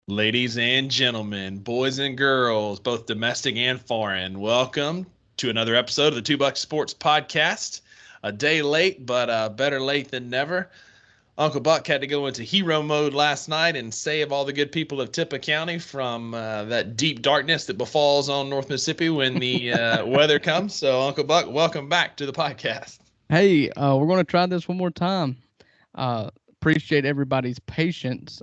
Ladies and gentlemen, boys and girls, both domestic and foreign, welcome to another episode of the Two Buck Sports Podcast. A day late, but better late than never. Uncle Buck had to go into hero mode last night and save all the good people of Tippah County from that deep darkness that befalls on North Mississippi when the weather comes. So, Uncle Buck, welcome back to the podcast. Hey, we're going to try this one more time. Appreciate everybody's patience.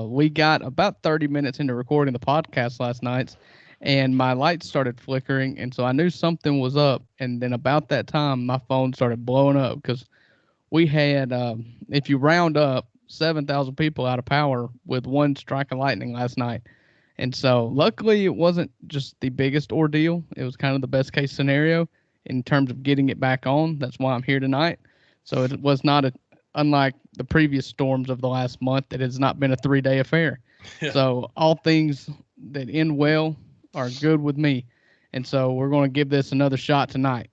We got about 30 minutes into recording the podcast last night, and my lights started flickering, and so I knew something was up. And then about that time, my phone started blowing up because we had, if you round up, 7,000 people out of power with one strike of lightning last night. And so, luckily, it wasn't just the biggest ordeal. It was kind of the best case scenario in terms of getting it back on. That's why I'm here tonight. So it was not unlike the previous storms of the last month. It has not been a 3-day affair. Yeah. So all things that end well are good with me. And so we're going to give this another shot tonight.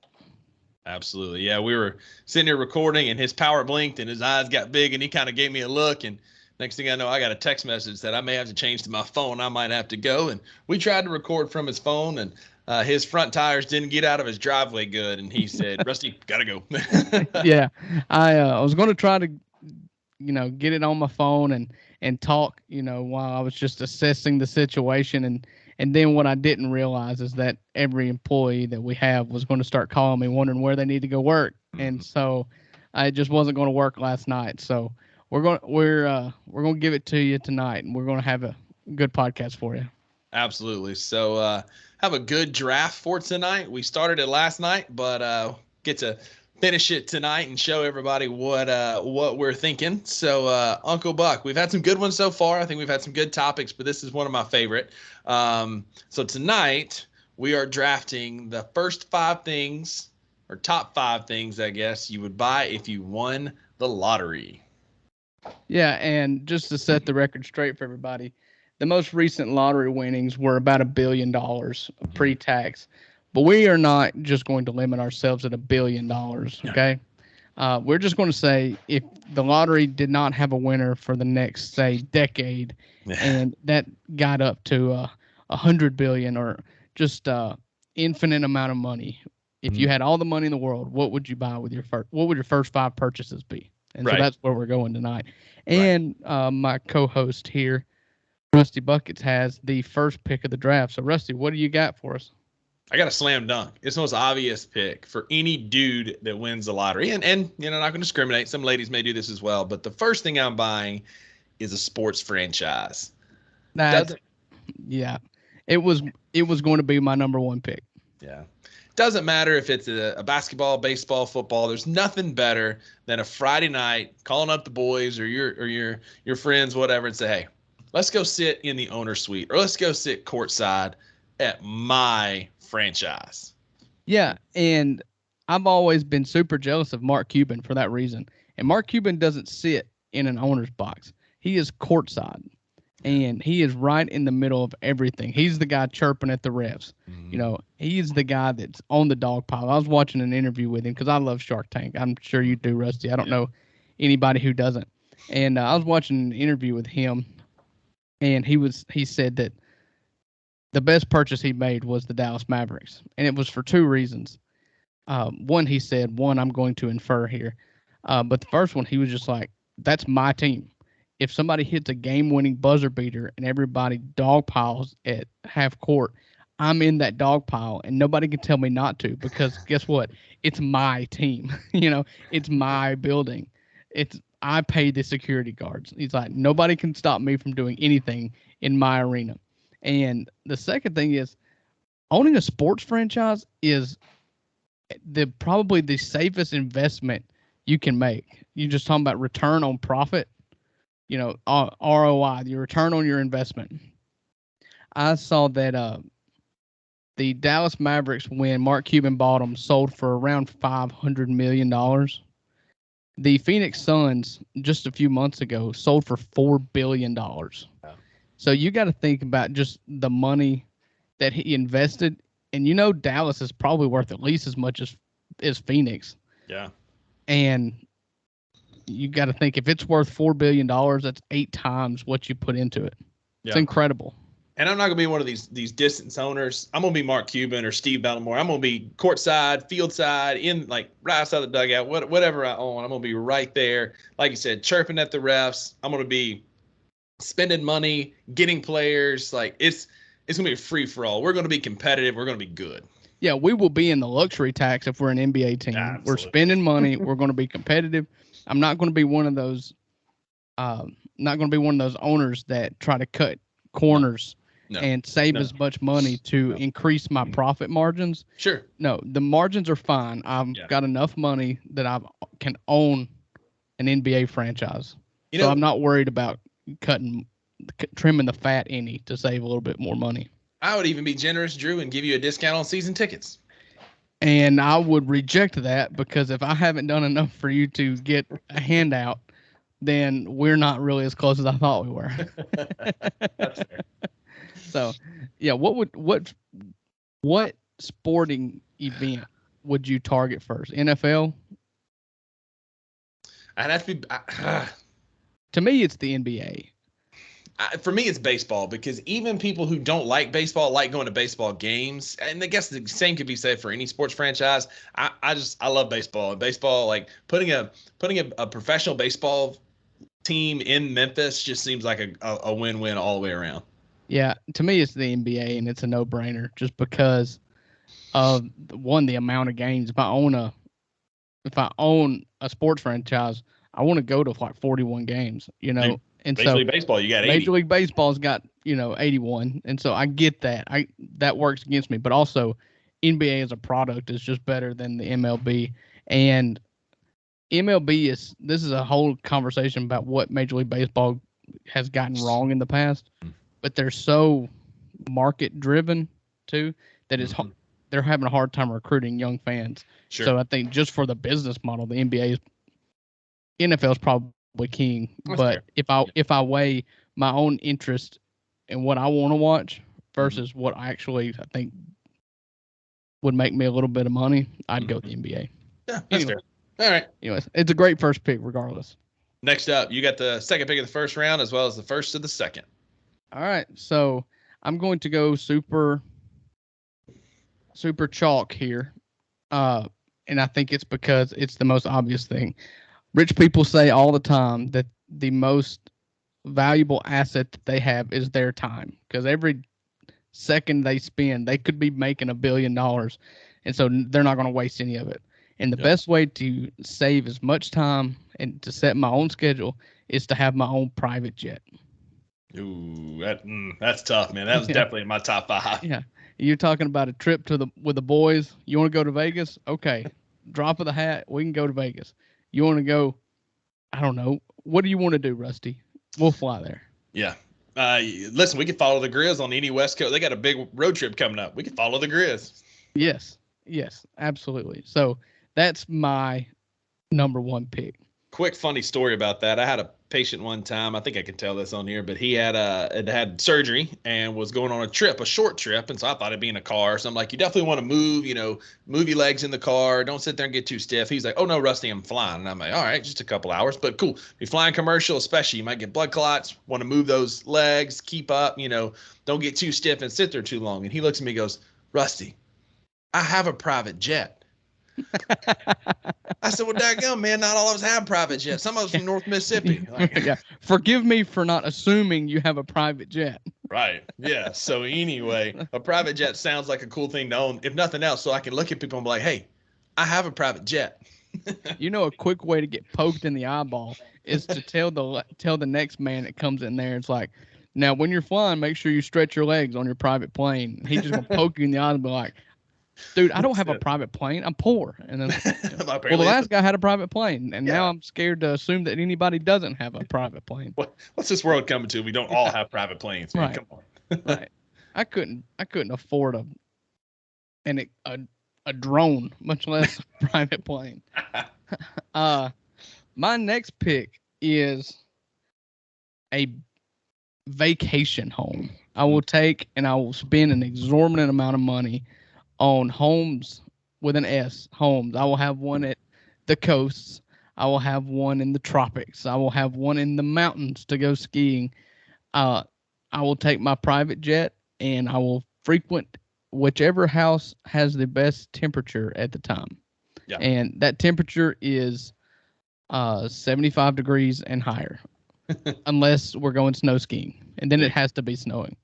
Absolutely. Yeah, we were sitting here recording and his power blinked and his eyes got big and he kind of gave me a look. And next thing I know, I got a text message that I may have to change to my phone. I might have to go. And we tried to record from his phone and his front tires didn't get out of his driveway good. And he said, Rusty, got to go. Yeah. I was going to try to, get it on my phone and talk, while I was just assessing the situation. And then what I didn't realize is that every employee that we have was going to start calling me wondering where they need to go work. And so I just wasn't going to work last night. So we're going to give it to you tonight, and we're going to have a good podcast for you. Absolutely. So have a good draft for tonight. We started it last night, but get to finish it tonight and show everybody what we're thinking. So Uncle Buck, we've had some good ones so far. I think we've had some good topics, but this is one of my favorite. So tonight we are drafting the first 5 things, or top 5 things, I guess, you would buy if you won the lottery. Yeah, and just to set the record straight for everybody, the most recent lottery winnings were about $1 billion pre-tax. But we are not just going to limit ourselves at $1 billion, okay? We're just going to say if the lottery did not have a winner for the next, say, decade, and that got up to 100 billion or just infinite amount of money. If you had all the money in the world, what would you buy with your first? What would your first 5 purchases be? And so that's where we're going tonight. And my co-host here, Rusty Buckets, has the first pick of the draft. So Rusty, what do you got for us? I got a slam dunk. It's the most obvious pick for any dude that wins the lottery. And not going to discriminate. Some ladies may do this as well. But the first thing I'm buying is a sports franchise. Yeah. It was going to be my number 1 pick. Yeah. Doesn't matter if it's a basketball, baseball, football. There's nothing better than a Friday night calling up the boys or your friends, whatever, and say, hey, let's go sit in the owner's suite or let's go sit courtside at my franchise. Yeah, and I've always been super jealous of Mark Cuban for that reason. And Mark Cuban doesn't sit in an owner's box. He is courtside, and he is right in the middle of everything. He's the guy chirping at the refs. He's the guy that's on the dog pile. I was watching an interview with him because I love Shark Tank. I'm sure you do, Rusty. I don't know anybody who doesn't. And I was watching an interview with him, and he said that the best purchase he made was the Dallas Mavericks. And it was for 2 reasons. One, he said, I'm going to infer here. But the first one, he was just like, that's my team. If somebody hits a game-winning buzzer beater and everybody dog piles at half court, I'm in that dog pile and nobody can tell me not to because guess what? It's my team. It's my building. I pay the security guards. He's like, nobody can stop me from doing anything in my arena. And the second thing is owning a sports franchise is probably the safest investment you can make. You're just talking about return on profit, ROI, your return on your investment. I saw that the Dallas Mavericks, when Mark Cuban bought them, sold for around $500 million. The Phoenix Suns, just a few months ago, sold for $4 billion. Wow. So you got to think about just the money that he invested. And Dallas is probably worth at least as much as Phoenix. Yeah. And you got to think if it's worth $4 billion, that's 8 times what you put into it. It's incredible. And I'm not gonna be one of these distance owners. I'm gonna be Mark Cuban or Steve Baltimore. I'm gonna be courtside, field side, in like right outside the dugout, whatever I own. I'm gonna be right there, like you said, chirping at the refs. I'm gonna be spending money, getting players. Like it's gonna be a free for all. We're gonna be competitive. We're gonna be good. Yeah, we will be in the luxury tax if we're an NBA team. Absolutely. We're spending money. We're going to be competitive. I'm not going to be one of those. Not going to be one of those owners that try to cut corners and save as much money to increase my profit margins. Sure. No, the margins are fine. I've got enough money that I can own an NBA franchise. So I'm not worried about trimming the fat any to save a little bit more money. I would even be generous, Drew, and give you a discount on season tickets. And I would reject that because if I haven't done enough for you to get a handout, then we're not really as close as I thought we were. That's fair. So, yeah, what sporting event would you target first? NFL? I'd have to be. To me, it's the NBA. For me, it's baseball because even people who don't like baseball like going to baseball games. And I guess the same could be said for any sports franchise. I love baseball. And baseball, like putting a professional baseball team in Memphis just seems like a win-win all the way around. Yeah, to me, it's the NBA, and it's a no-brainer just because of the amount of games. If I own a sports franchise, I want to go to like 41 games, And Major League Baseball, you got 80. Major League Baseball's got 81, and so I get that. That works against me, but also NBA as a product is just better than the MLB. And MLB this is a whole conversation about what Major League Baseball has gotten wrong in the past, but they're so market driven too that they're having a hard time recruiting young fans. Sure. So I think just for the business model, the NFL is probably king. That's but fair. if I weigh my own interest in what I want to watch versus what I think would make me a little bit of money, I'd go with the NBA. Yeah, that's fair. All right. Anyways, it's a great first pick regardless. Next up, you got the second pick of the first round as well as the first of the second. All right. So I'm going to go super chalk here. And I think it's because it's the most obvious thing. Rich people say all the time that the most valuable asset that they have is their time, because every second they spend, they could be making $1 billion. And so they're not going to waste any of it. And the best way to save as much time and to set my own schedule is to have my own private jet. Ooh, that's tough, man. That was definitely in my top 5. Yeah. You're talking about a trip with the boys. You want to go to Vegas? Okay. Drop of the hat. We can go to Vegas. You want to go? I don't know. What do you want to do, Rusty? We'll fly there. Yeah. Listen, we could follow the Grizz on any West Coast. They got a big road trip coming up. We could follow the Grizz. Yes, absolutely. So that's my number one pick. Quick funny story about that. I had a patient one time. I think I can tell this on here, but he had surgery and was going on a short trip. And so I thought it'd be in a car. So I'm like, you definitely want to move your legs in the car. Don't sit there and get too stiff. He's like, oh no, Rusty, I'm flying. And I'm like, all right, just a couple hours, but cool. If you're flying commercial, especially, you might get blood clots, want to move those legs, keep up, don't get too stiff and sit there too long. And he looks at me and goes, Rusty, I have a private jet. I said, well, daggum, man, not all of us have private jets. Some of us from North Mississippi. Yeah. Forgive me for not assuming you have a private jet. Right. Yeah. So anyway, a private jet sounds like a cool thing to own, if nothing else, so I can look at people and be like, hey, I have a private jet. A quick way to get poked in the eyeball is to tell the next man that comes in there. It's like, now when you're flying, make sure you stretch your legs on your private plane. He's just going to poke you in the eye and be like, dude, I don't have a private plane. I'm poor. And then, well, the last guy had a private plane, and now I'm scared to assume that anybody doesn't have a private plane. What's this world coming to? We don't all have private planes, man. Right. Come on. Right. I couldn't afford a drone, much less a private plane. My next pick is a vacation home. I will take and I will spend an exorbitant amount of money on homes with an S, homes. I will have one at the coasts. I will have one in the tropics. I will have one in the mountains to go skiing. I I will take my private jet and I will frequent whichever house has the best temperature at the time. Yeah. And that temperature is 75 degrees and higher, unless we're going snow skiing. And then it has to be snowing.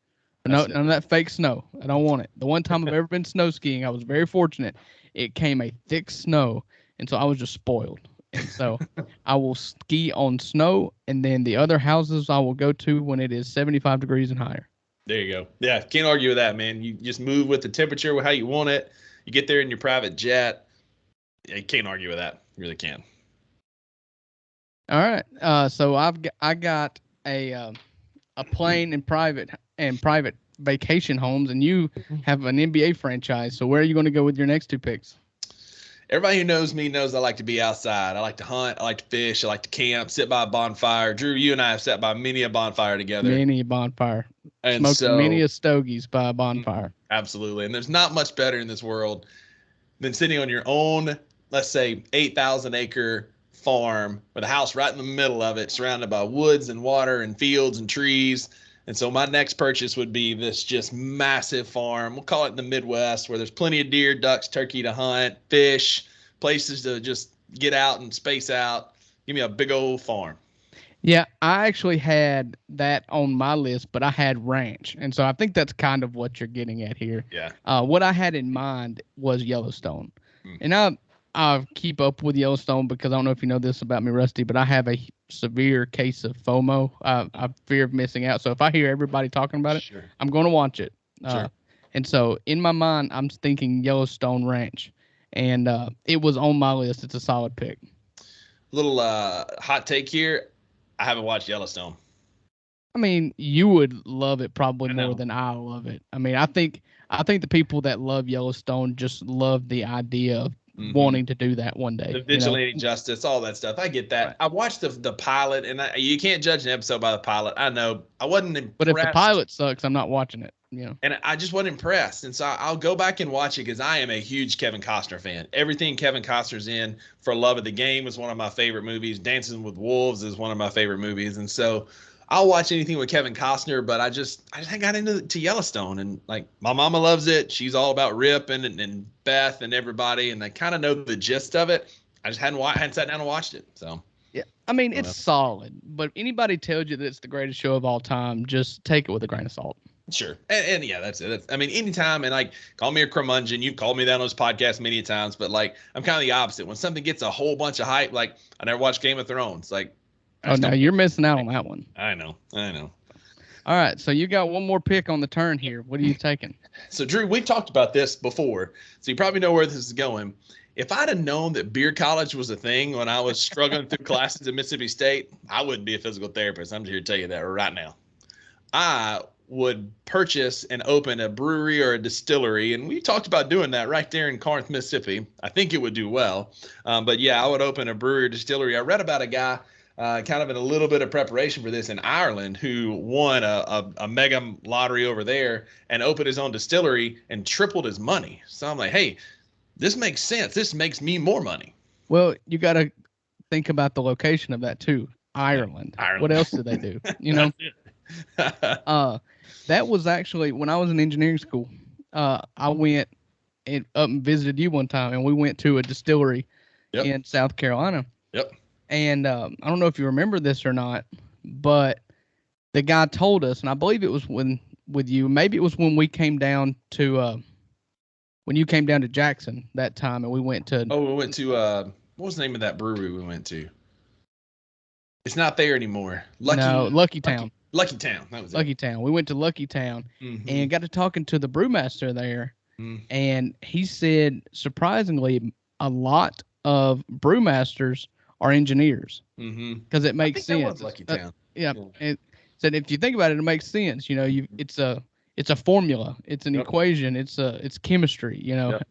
No, none of that fake snow. I don't want it. The one time I've ever been snow skiing, I was very fortunate. It came a thick snow, and so I was just spoiled. And so I will ski on snow, and then the other houses I will go to when it is 75 degrees and higher. There you go. Yeah, can't argue with that, man. You just move with the temperature, how you want it. You get there in your private jet. Yeah, you can't argue with that. You really can. All right. So I got a plane and private vacation homes, and you have an NBA franchise. So where are you going to go with your next two picks? Everybody who knows me knows I like to be outside. I like to hunt. I like to fish. I like to camp, sit by a bonfire. Drew, you and I have sat by many a bonfire together. Many a bonfire. And smoked many a stogies by a bonfire. Absolutely. And there's not much better in this world than sitting on your own, let's say, 8,000-acre farm with a house right in the middle of it, surrounded by woods and water and fields and trees. And so my next purchase would be this just massive farm. We'll call it in the Midwest, where there's plenty of deer, ducks, turkey to hunt, fish, places to just get out and space out. Give me a big old farm. Yeah, I actually had that on my list, but I had ranch. And so I think that's kind of what you're getting at here. Yeah. What I had in mind was Yellowstone. And I keep up with Yellowstone because I don't know if you know this about me, Rusty, but I have a severe case of FOMO. I fear of missing out. So if I hear everybody talking about it, I'm going to watch it. And so in my mind, I'm thinking Yellowstone Ranch. And it was on my list. It's a solid pick. Little hot take here. I haven't watched Yellowstone. I mean, you would love it probably more than I love it. I mean, I think the people that love Yellowstone just love the idea of wanting to do that one day. The vigilante justice, all that stuff. I get that. Right. I watched the pilot, and you can't judge an episode by the pilot. I know. I wasn't impressed. But if the pilot sucks, I'm not watching it. And I just wasn't impressed. And so I'll go back and watch it because I am a huge Kevin Costner fan. Everything Kevin Costner's in, For Love of the Game is one of my favorite movies. Dancing with Wolves is one of my favorite movies. And so I'll watch anything with Kevin Costner, but I just got into Yellowstone, and like my mama loves it. She's all about Rip and Beth and everybody, and I kind of know the gist of it. I just hadn't sat down and watched it. So yeah, I mean it's solid, but anybody tells you that it's the greatest show of all time, just take it with a grain of salt. Sure. And yeah, that's it. I mean, anytime, and like, call me a curmudgeon. You've called me that on this podcast many times, but like, I'm kind of the opposite. When something gets a whole bunch of hype, like I never watched Game of Thrones. Like, oh no, you're missing out on that one. I know. All right, so you got one more pick on the turn here. What are you taking? So Drew, we've talked about this before, so you probably know where this is going. If I'd have known that beer college was a thing when I was struggling through classes at Mississippi State, I wouldn't be a physical therapist. I'm here to tell you that right now. I would purchase and open a brewery or a distillery, and we talked about doing that right there in Corinth, Mississippi. I think it would do well, but yeah, I would open a brewery or distillery. I read about a guy kind of in a little bit of preparation for this in Ireland who won a mega lottery over there and opened his own distillery and tripled his money. So I'm like, hey, this makes sense. This makes me more money. Well, you got to think about the location of that too. Ireland. What else do they do? That was actually when I was in engineering school. I went up and visited you one time, and we went to a distillery in South Carolina. Yep. And I don't know if you remember this or not, but the guy told us, and I believe it was with you. Maybe it was when we came down to when you came down to Jackson that time, and we went to. Oh, we went to what was the name of that brewery we went to? It's not there anymore. Lucky Town. Lucky Town. That was Lucky Town. We went to Lucky Town and got to talking to the brewmaster there, and he said surprisingly a lot of brewmasters are engineers because it makes sense. That was Lucky Town. Yeah. It said if you think about it, it makes sense. It's a formula. It's an equation. It's chemistry.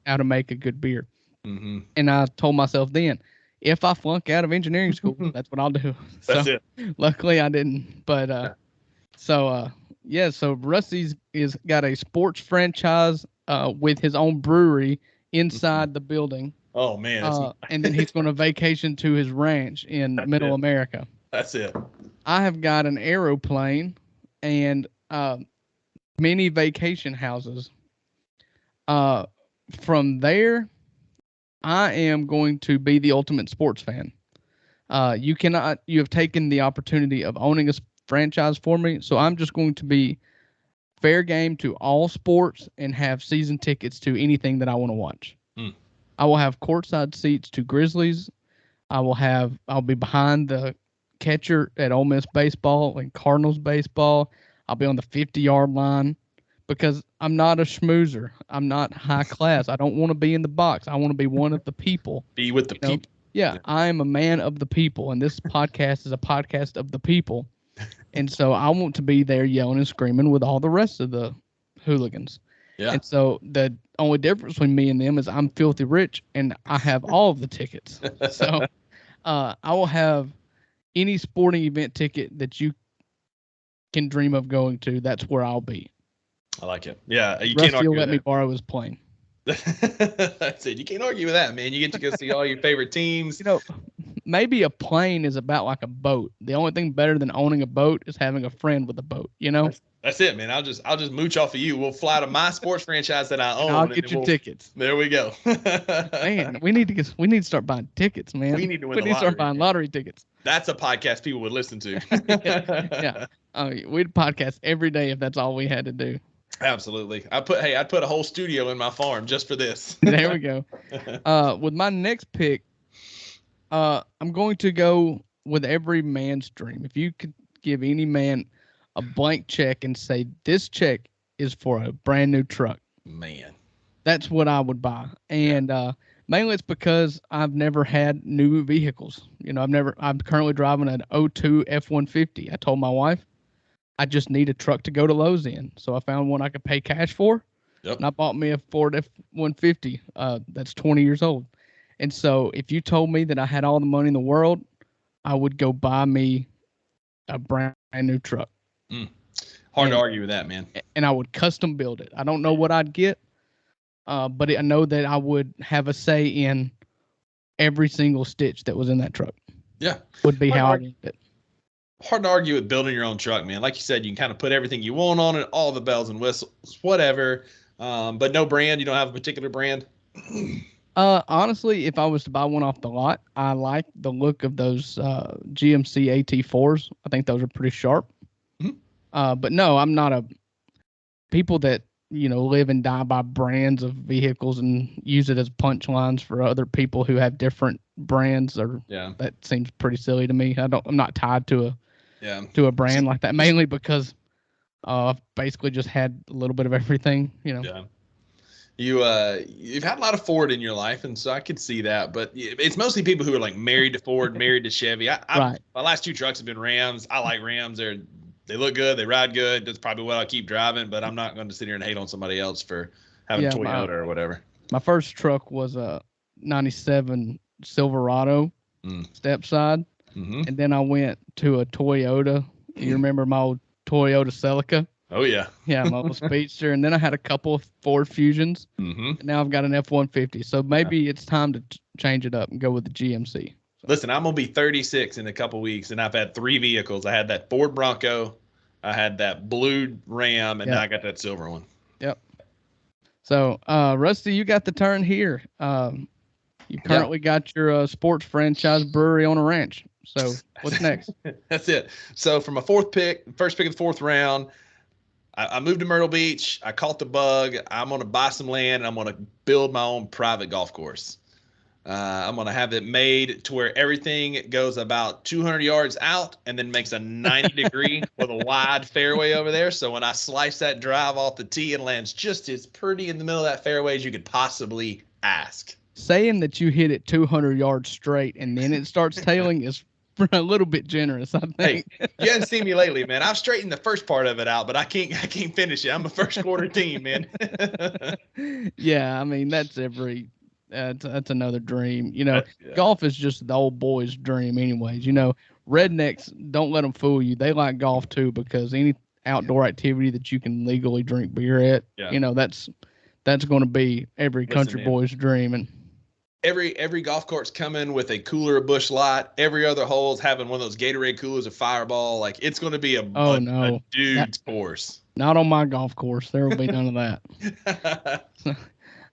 How to make a good beer. And I told myself then, if I flunk out of engineering school, that's what I'll do. That's it. Luckily I didn't. But so Rusty's got a sports franchise with his own brewery inside the building. Oh man! And then he's going to vacation to his ranch in Middle America. That's it. I have got an aeroplane and many vacation houses. From there, I am going to be the ultimate sports fan. You have taken the opportunity of owning a franchise for me, so I'm just going to be fair game to all sports and have season tickets to anything that I want to watch. I will have courtside seats to Grizzlies. I'll be behind the catcher at Ole Miss baseball and Cardinals baseball. I'll be on the 50-yard line because I'm not a schmoozer. I'm not high class. I don't want to be in the box. I want to be one of the people. Be with the people. Yeah, I am a man of the people, and this podcast is a podcast of the people. And so I want to be there yelling and screaming with all the rest of the hooligans. Yeah. And so the only difference between me and them is I'm filthy rich and I have all of the tickets. So I will have any sporting event ticket that you can dream of going to. That's where I'll be. I like it. Yeah. You Rusty can't argue will with let me that. borrow his plane. That's it. You can't argue with that, man. You get to go see all your favorite teams. Maybe a plane is about like a boat. The only thing better than owning a boat is having a friend with a boat, That's it, man. I'll just mooch off of you. We'll fly to my sports franchise that I own. I'll get your tickets. There we go. Man, we need to start buying tickets, man. We need to win We need to start buying lottery tickets. That's a podcast people would listen to. Yeah. We'd podcast every day if that's all we had to do. Absolutely. I'd put a whole studio in my farm just for this. There we go. With my next pick, I'm going to go with every man's dream. If you could give any man a blank check and say, this check is for a brand new truck. Man. That's what I would buy. And mainly it's because I've never had new vehicles. I'm currently driving an 02 F-150. I told my wife, I just need a truck to go to Lowe's in. So I found one I could pay cash for. Yep. And I bought me a Ford F-150 that's 20 years old. And so if you told me that I had all the money in the world, I would go buy me a brand new truck. Hard to argue with that, man. And I would custom build it. I don't know what I'd get, but I know that I would have a say in every single stitch that was in that truck. Yeah. Would be how I did it. Hard to argue with building your own truck, man. Like you said, you can kind of put everything you want on it, all the bells and whistles, whatever. But no brand. You don't have a particular brand. Honestly, if I was to buy one off the lot, I like the look of those GMC AT4s. I think those are pretty sharp. Mm-hmm. But no, I'm not people that, live and die by brands of vehicles and use it as punchlines for other people who have different brands. That seems pretty silly to me. I'm not tied to a brand like that, mainly because I've basically just had a little bit of everything, Yeah. You've had a lot of Ford in your life, and so I could see that. But it's mostly people who are like married to Ford, married to Chevy. My last two trucks have been Rams. I like Rams. They look good. They ride good. That's probably what I'll keep driving. But I'm not going to sit here and hate on somebody else for having a Toyota or whatever. My first truck was a '97 Silverado step side, and then I went to a Toyota. You remember my old Toyota Celica? Oh, yeah. Yeah, my old Speedster. And then I had a couple of Ford Fusions. And now I've got an F-150. So maybe it's time to change it up and go with the GMC. So. Listen, I'm going to be 36 in a couple weeks, and I've had 3 vehicles. I had that Ford Bronco. I had that blue Ram, and now I got that silver one. Yep. So, Rusty, you got the turn here. You currently got your sports franchise brewery on a ranch. So what's next? That's it. So for my first pick of the 4th round, I moved to Myrtle Beach. I caught the bug. I'm going to buy some land, and I'm going to build my own private golf course. I'm going to have it made to where everything goes about 200 yards out and then makes a 90 degree with a wide fairway over there. So when I slice that drive off the tee, it lands just as pretty in the middle of that fairway as you could possibly ask. Saying that you hit it 200 yards straight and then it starts tailing is a little bit generous, I think. Hey, you haven't seen me lately, man. I've straightened the first part of it out, but I can't finish it. I'm a first quarter team, man. Yeah, I mean that's another dream. Golf is just the old boy's dream, anyways. Rednecks, don't let them fool you. They like golf too because any outdoor activity that you can legally drink beer at, that's going to be every country boy's dream. And Every golf course coming with a cooler, a Busch Light. Every other hole's having one of those Gatorade coolers, a Fireball. Like, it's going to be Oh a no, dude's course. not on my golf course. There will be none of that.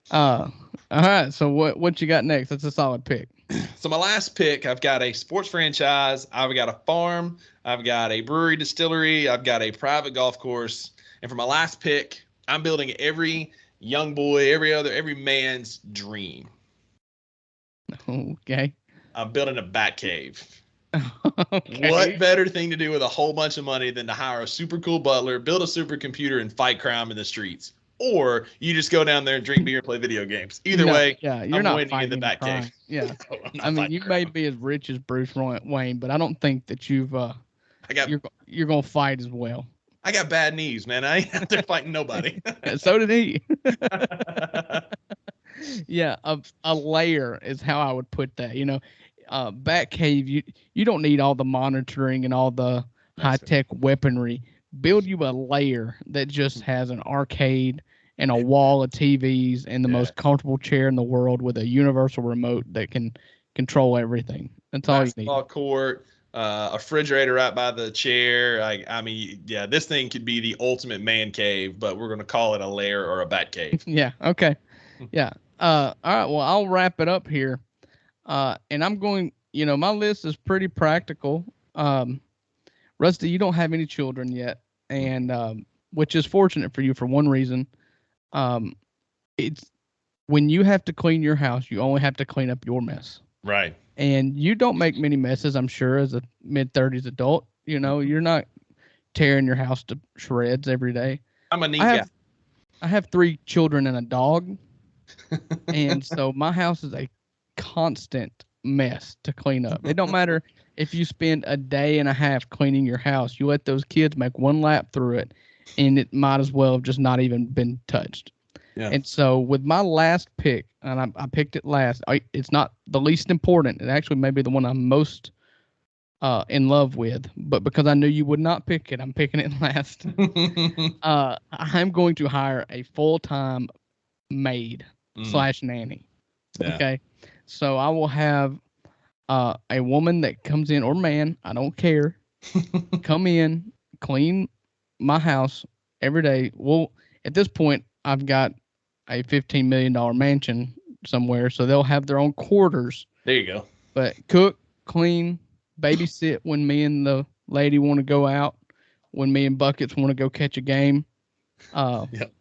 All right. So what you got next? That's a solid pick. So my last pick, I've got a sports franchise, I've got a farm, I've got a brewery distillery, I've got a private golf course, and for my last pick, I'm building every young boy, every man's dream. Okay. I'm building a bat cave. Okay. What better thing to do with a whole bunch of money than to hire a super cool butler, build a supercomputer, and fight crime in the streets? Or you just go down there and drink beer and play video games. Either way, yeah, you're I'm not winning in the fighting bat crime. cave. Yeah. No, I mean, you may be as rich as Bruce Wayne, but I don't think that you're gonna fight as well. I got bad knees, man. I ain't out there fighting nobody. So did he. Yeah, a layer is how I would put that. Bat cave, you don't need all the monitoring and all the high tech weaponry. Build you a layer that just has an arcade and a wall of TVs and the most comfortable chair in the world with a universal remote that can control everything. That's all you need. Basketball court, a refrigerator right by the chair. I mean, yeah, this thing could be the ultimate man cave, but we're going to call it a lair or a bat cave. Yeah. Okay. Yeah. All right. Well, I'll wrap it up here. And I'm going, my list is pretty practical. Rusty, you don't have any children yet, and which is fortunate for you for one reason. It's when you have to clean your house, you only have to clean up your mess. Right. And you don't make many messes, I'm sure, as a mid-30s adult. You're not tearing your house to shreds every day. I'm a neat guy. I have 3 children and a dog, and so my house is a constant mess to clean up. It don't matter if you spend a day and a half cleaning your house. You let those kids make one lap through it, and it might as well have just not even been touched. Yeah. And so with my last pick, and I picked it last, it's not the least important. It actually may be the one I'm most in love with, but because I knew you would not pick it, I'm picking it last. I'm going to hire a full-time maid / nanny. Yeah. Okay. So I will have a woman that comes in, or man, I don't care, come in, clean my house every day. Well, at this point, I've got a $15 million mansion somewhere, so they'll have their own quarters. There you go. But cook, clean, babysit when me and the lady want to go out, when me and Buckets want to go catch a game. Yep.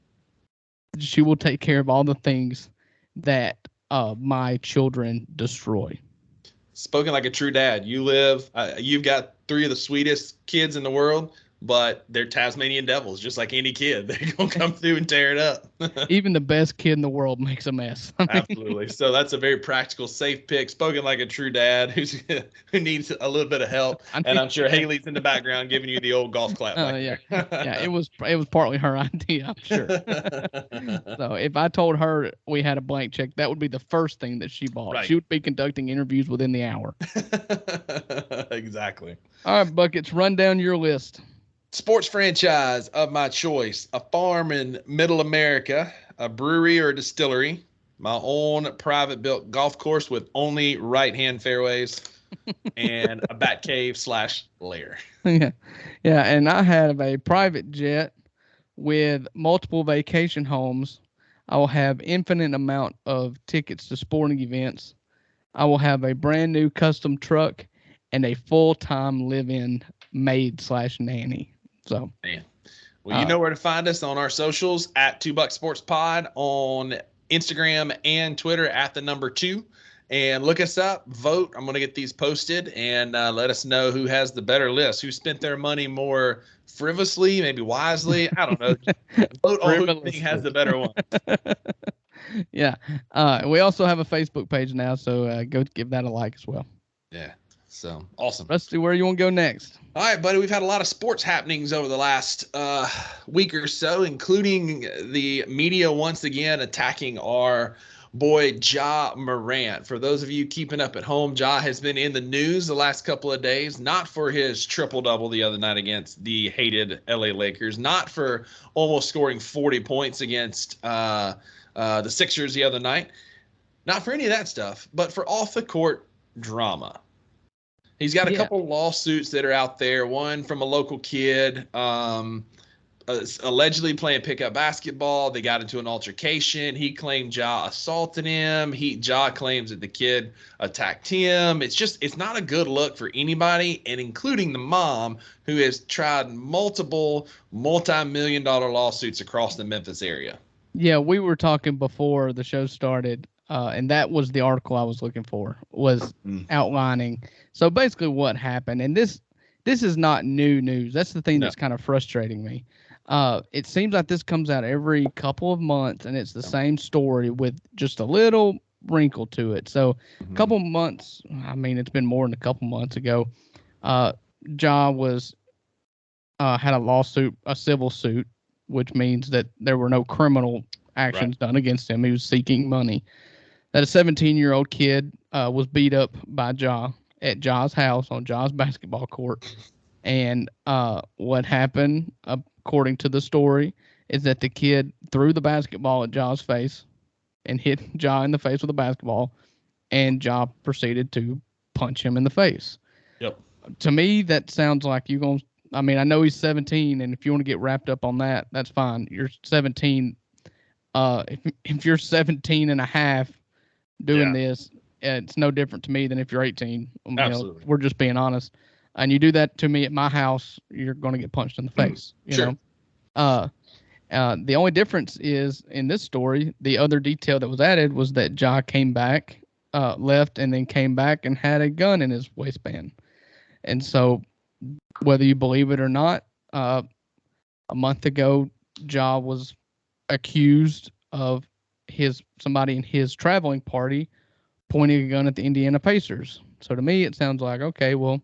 She will take care of all the things that my children destroy. Spoken like a true dad. You've got 3 of the sweetest kids in the world, but they're Tasmanian devils, just like any kid. They're going to come through and tear it up. Even the best kid in the world makes a mess. Absolutely. So that's a very practical, safe pick. Spoken like a true dad who needs a little bit of help. And I'm sure Haley's in the background giving you the old golf clap. Yeah. Yeah, it was partly her idea, I'm sure. So if I told her we had a blank check, that would be the first thing that she bought. Right. She would be conducting interviews within the hour. Exactly. All right, Buckets, run down your list. Sports franchise of my choice, a farm in middle America, a brewery or a distillery, my own private built golf course with only right-hand fairways, and a bat cave / lair. Yeah. Yeah. And I have a private jet with multiple vacation homes. I will have infinite amount of tickets to sporting events. I will have a brand new custom truck and a full-time live-in maid / nanny. So, man. Well, you know where to find us on our socials at 2 Buck Sports Pod on Instagram and Twitter at the number 2. And look us up, vote. I'm going to get these posted and let us know who has the better list, who spent their money more frivolously, maybe wisely. I don't know. Vote on who you think has the better one. Yeah. We also have a Facebook page now, so go give that a like as well. Yeah. So awesome. Rusty, where you want to go next? All right, buddy. We've had a lot of sports happenings over the last week or so, including the media once again attacking our boy Ja Morant. For those of you keeping up at home, Ja has been in the news the last couple of days, not for his triple-double the other night against the hated LA Lakers, not for almost scoring 40 points against the Sixers the other night. Not for any of that stuff, but for off the court drama. He's got a couple lawsuits that are out there. One from a local kid, allegedly playing pickup basketball. They got into an altercation. He claimed Ja assaulted him. Ja claims that the kid attacked him. It's not a good look for anybody, and including the mom, who has tried multiple multi-million-dollar lawsuits across the Memphis area. Yeah, we were talking before the show started, and that was the article I was looking for, was outlining. So basically what happened, and this is not new news. That's the thing that's kind of frustrating me. It seems like this comes out every couple of months, and it's the same story with just a little wrinkle to it. So a couple months, it's been more than a couple months ago, Ja was had a lawsuit, a civil suit, which means that there were no criminal actions done against him. He was seeking money. That a 17-year-old kid was beat up by Ja at Ja's house on Ja's basketball court. And what happened, according to the story, is that the kid threw the basketball at Ja's face and hit Ja in the face with a basketball, and Ja proceeded to punch him in the face. Yep. To me, that sounds like you're going to, I know he's 17, and if you want to get wrapped up on that, that's fine. You're 17. If you're 17 and a half doing this, it's no different to me than if you're 18. Absolutely. We're just being honest. And you do that to me at my house, you're going to get punched in the face. You know? The only difference is in this story, the other detail that was added was that Ja came back, left, and then came back and had a gun in his waistband. And so, whether you believe it or not, a month ago, Ja was accused of somebody in his traveling party pointing a gun at the Indiana Pacers. So to me, it sounds like, okay, well,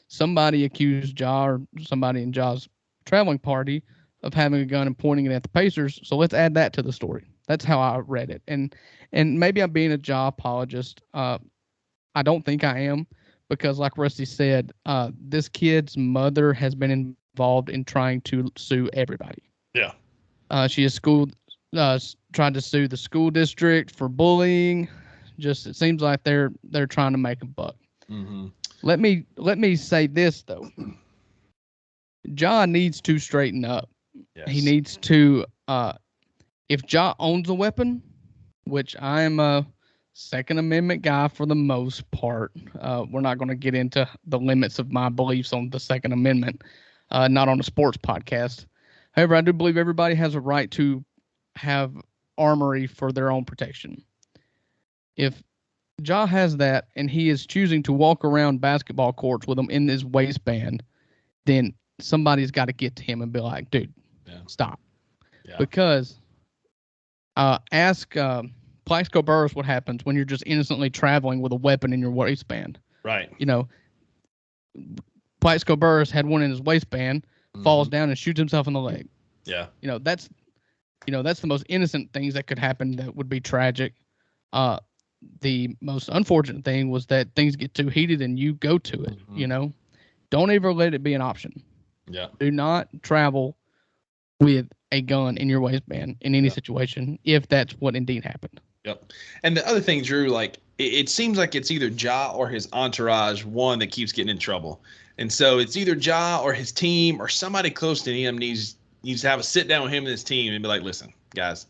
somebody accused Ja or somebody in Ja's traveling party of having a gun and pointing it at the Pacers. So let's add that to the story. That's how I read it. And maybe I'm being a Ja apologist. I don't think I am, because like Rusty said, this kid's mother has been involved in trying to sue everybody. Yeah. She has tried to sue the school district for bullying. Just, it seems like they're trying to make a buck. Mm-hmm. Let me say this though. Ja needs to straighten up. Yes. He needs to, if Ja owns a weapon, which I am a Second Amendment guy for the most part. We're not going to get into the limits of my beliefs on the Second Amendment, not on a sports podcast. However, I do believe everybody has a right to have armory for their own protection. If Ja has that and he is choosing to walk around basketball courts with them in his waistband, then somebody's got to get to him and be like, dude, stop. Yeah. Because ask Plaxico Burress what happens when you're just innocently traveling with a weapon in your waistband. Right. You know, Plaxico Burress had one in his waistband, falls down and shoots himself in the leg. Yeah. That's the most innocent things that could happen that would be tragic. The most unfortunate thing was that things get too heated and you go to it. Don't ever let it be an option. Yeah. Do not travel with a gun in your waistband in any situation, if that's what indeed happened. Yep. And the other thing, Drew, like it seems like it's either Ja or his entourage, one that keeps getting in trouble. And so it's either Ja or his team or somebody close to him needs to have a sit down with him and his team and be like, listen, guys,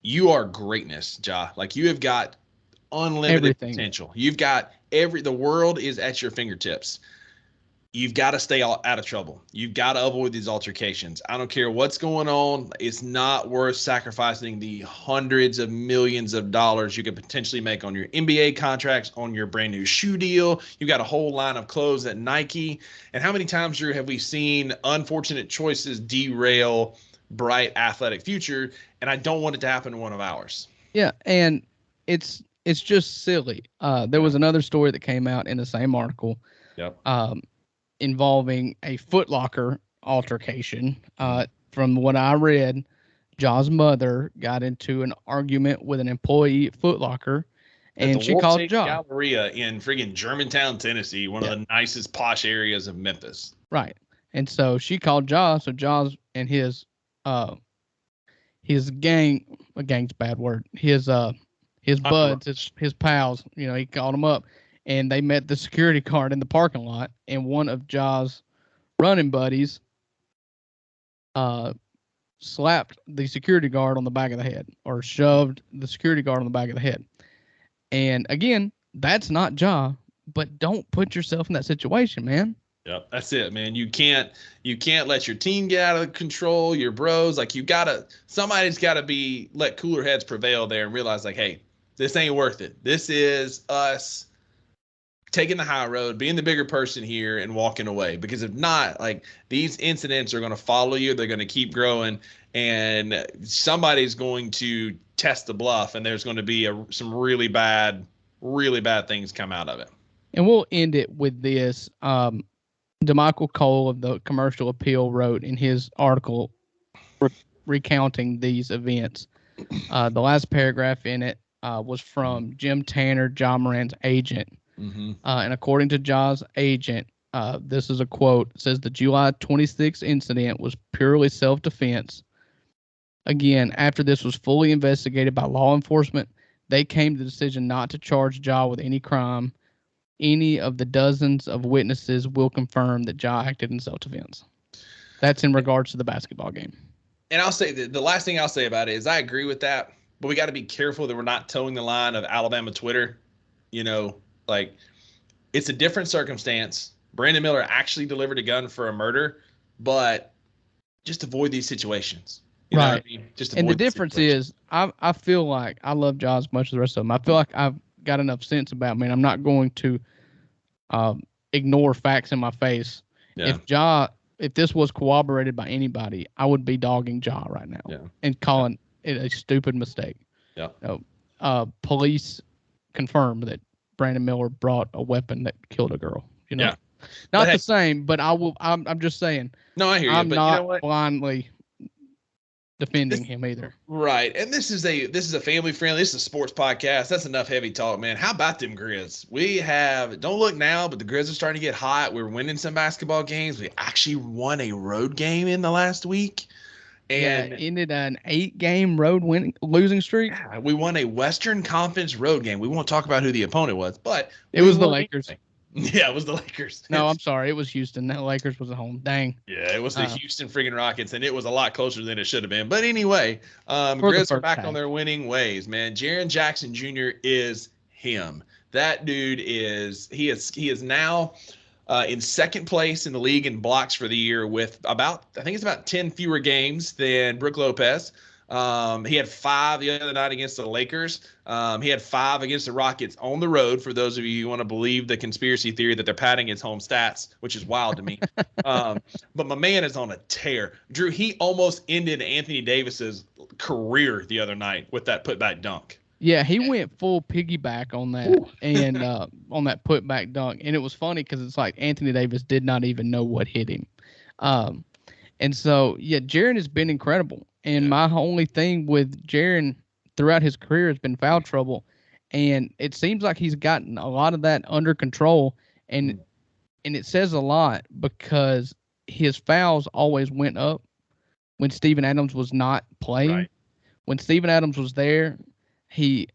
you are greatness, Ja. Like, you have got unlimited potential. You've got the world is at your fingertips. You've got to stay out of trouble. You've got to avoid these altercations. I don't care what's going on. It's not worth sacrificing the hundreds of millions of dollars you could potentially make on your NBA contracts, on your brand new shoe deal. You've got a whole line of clothes at Nike. And how many times, Drew, have we seen unfortunate choices derail bright athletic future? And I don't want it to happen to one of ours. Yeah, and it's just silly. There was another story that came out in the same article. Yep. Involving a Foot Locker altercation. From what I read, Ja's mother got into an argument with an employee at Foot Locker, and she called Ja. Galleria in friggin' Germantown, Tennessee, one of the nicest posh areas of Memphis. Right. And so she called Ja. So Ja's and his gang, a gang's a bad word. His his buds, his pals. You know, he called them up, and they met the security guard in the parking lot, and one of Ja's running buddies slapped the security guard on the back of the head, or shoved the security guard on the back of the head. And again, that's not Ja, but don't put yourself in that situation, man. Yep, that's it, man. You can't let your team get out of control, your bros. Like, somebody's gotta let cooler heads prevail there and realize, like, hey, this ain't worth it. This is us taking the high road, being the bigger person here, and walking away. Because if not, like, these incidents are going to follow you. They're going to keep growing, and somebody's going to test the bluff, and there's going to be some really bad things come out of it. And we'll end it with this. DeMichael Cole of the Commercial Appeal wrote in his article recounting these events. The last paragraph in it was from Jim Tanner, Ja Morant's agent. Mm-hmm. And according to Ja's agent, this is a quote. It says the July 26th incident was purely self-defense. Again, after this was fully investigated by law enforcement, they came to the decision not to charge Ja with any crime. Any of the dozens of witnesses will confirm that Ja acted in self-defense. That's in regards to the basketball game. And I'll say the last thing I'll say about it is I agree with that, but we got to be careful that we're not towing the line of Alabama Twitter. You know, like, it's a different circumstance. Brandon Miller actually delivered a gun for a murder, but just avoid these situations. You know what I mean? Just avoid. And the difference is, I feel like I love Ja as much as the rest of them. I feel like I've got enough sense about me, and I'm not going to ignore facts in my face. Yeah. If this was corroborated by anybody, I would be dogging Ja right now and calling it a stupid mistake. Yeah. Police confirmed that Brandon Miller brought a weapon that killed a girl. You know, not the same, but I'm just saying. No, I hear you. I'm but not you know what? blindly defending him either. Right. And this is a family friendly, this is a sports podcast. That's enough heavy talk, man. How about them Grizz? Don't look now, but the Grizz are starting to get hot. We're winning some basketball games. We actually won a road game in the last week. And ended an 8-game losing streak. Yeah, we won a Western Conference road game. We won't talk about who the opponent was, but it was the Lakers. Yeah, it was the Lakers. No, I'm sorry. It was Houston. The Lakers was at home. Dang. Yeah, it was the Houston friggin' Rockets, and it was a lot closer than it should have been. But anyway, Grizz are back on their winning ways, man. Jaren Jackson Jr. is him. That dude he is now in second place in the league in blocks for the year with about 10 fewer games than Brook Lopez. He had 5 the other night against the Lakers. He had 5 against the Rockets on the road, for those of you who want to believe the conspiracy theory that they're padding his home stats, which is wild to me. But my man is on a tear. Drew, he almost ended Anthony Davis's career the other night with that putback dunk. Yeah, he went full piggyback on that. And on that putback dunk. And it was funny because it's like Anthony Davis did not even know what hit him. And so, Jaren has been incredible. And my only thing with Jaren throughout his career has been foul trouble. And it seems like he's gotten a lot of that under control. And it says a lot because his fouls always went up when Steven Adams was not playing. Right. When Steven Adams was there, he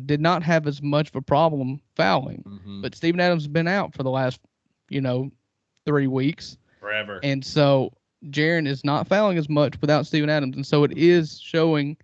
did not have as much of a problem fouling. Mm-hmm. But Steven Adams has been out for the last, 3 weeks. Forever. And so Jaren is not fouling as much without Steven Adams. And so it is showing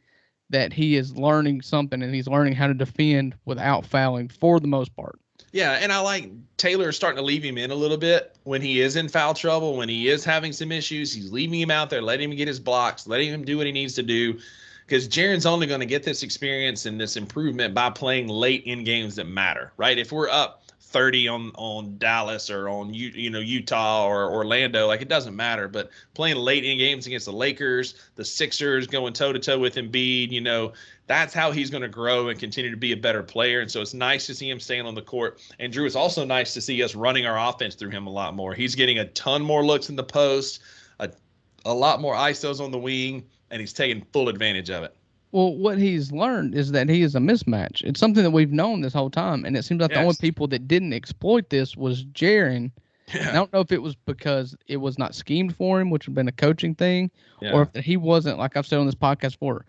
that he is learning something, and he's learning how to defend without fouling for the most part. Yeah, and I like Taylor starting to leave him in a little bit when he is in foul trouble, when he is having some issues. He's leaving him out there, letting him get his blocks, letting him do what he needs to do. Because Jaren's only going to get this experience and this improvement by playing late in games that matter, right? If we're up 30 on Dallas or on Utah or Orlando, like, it doesn't matter. But playing late in games against the Lakers, the Sixers, going toe-to-toe with Embiid, that's how he's going to grow and continue to be a better player. And so it's nice to see him staying on the court. And, Drew, it's also nice to see us running our offense through him a lot more. He's getting a ton more looks in the post, a lot more ISOs on the wing, and he's taking full advantage of it. Well, what he's learned is that he is a mismatch. It's something that we've known this whole time, and it seems like the only people that didn't exploit this was Jaren. Yeah. I don't know if it was because it was not schemed for him, which would have been a coaching thing, or if he wasn't, like I've said on this podcast before,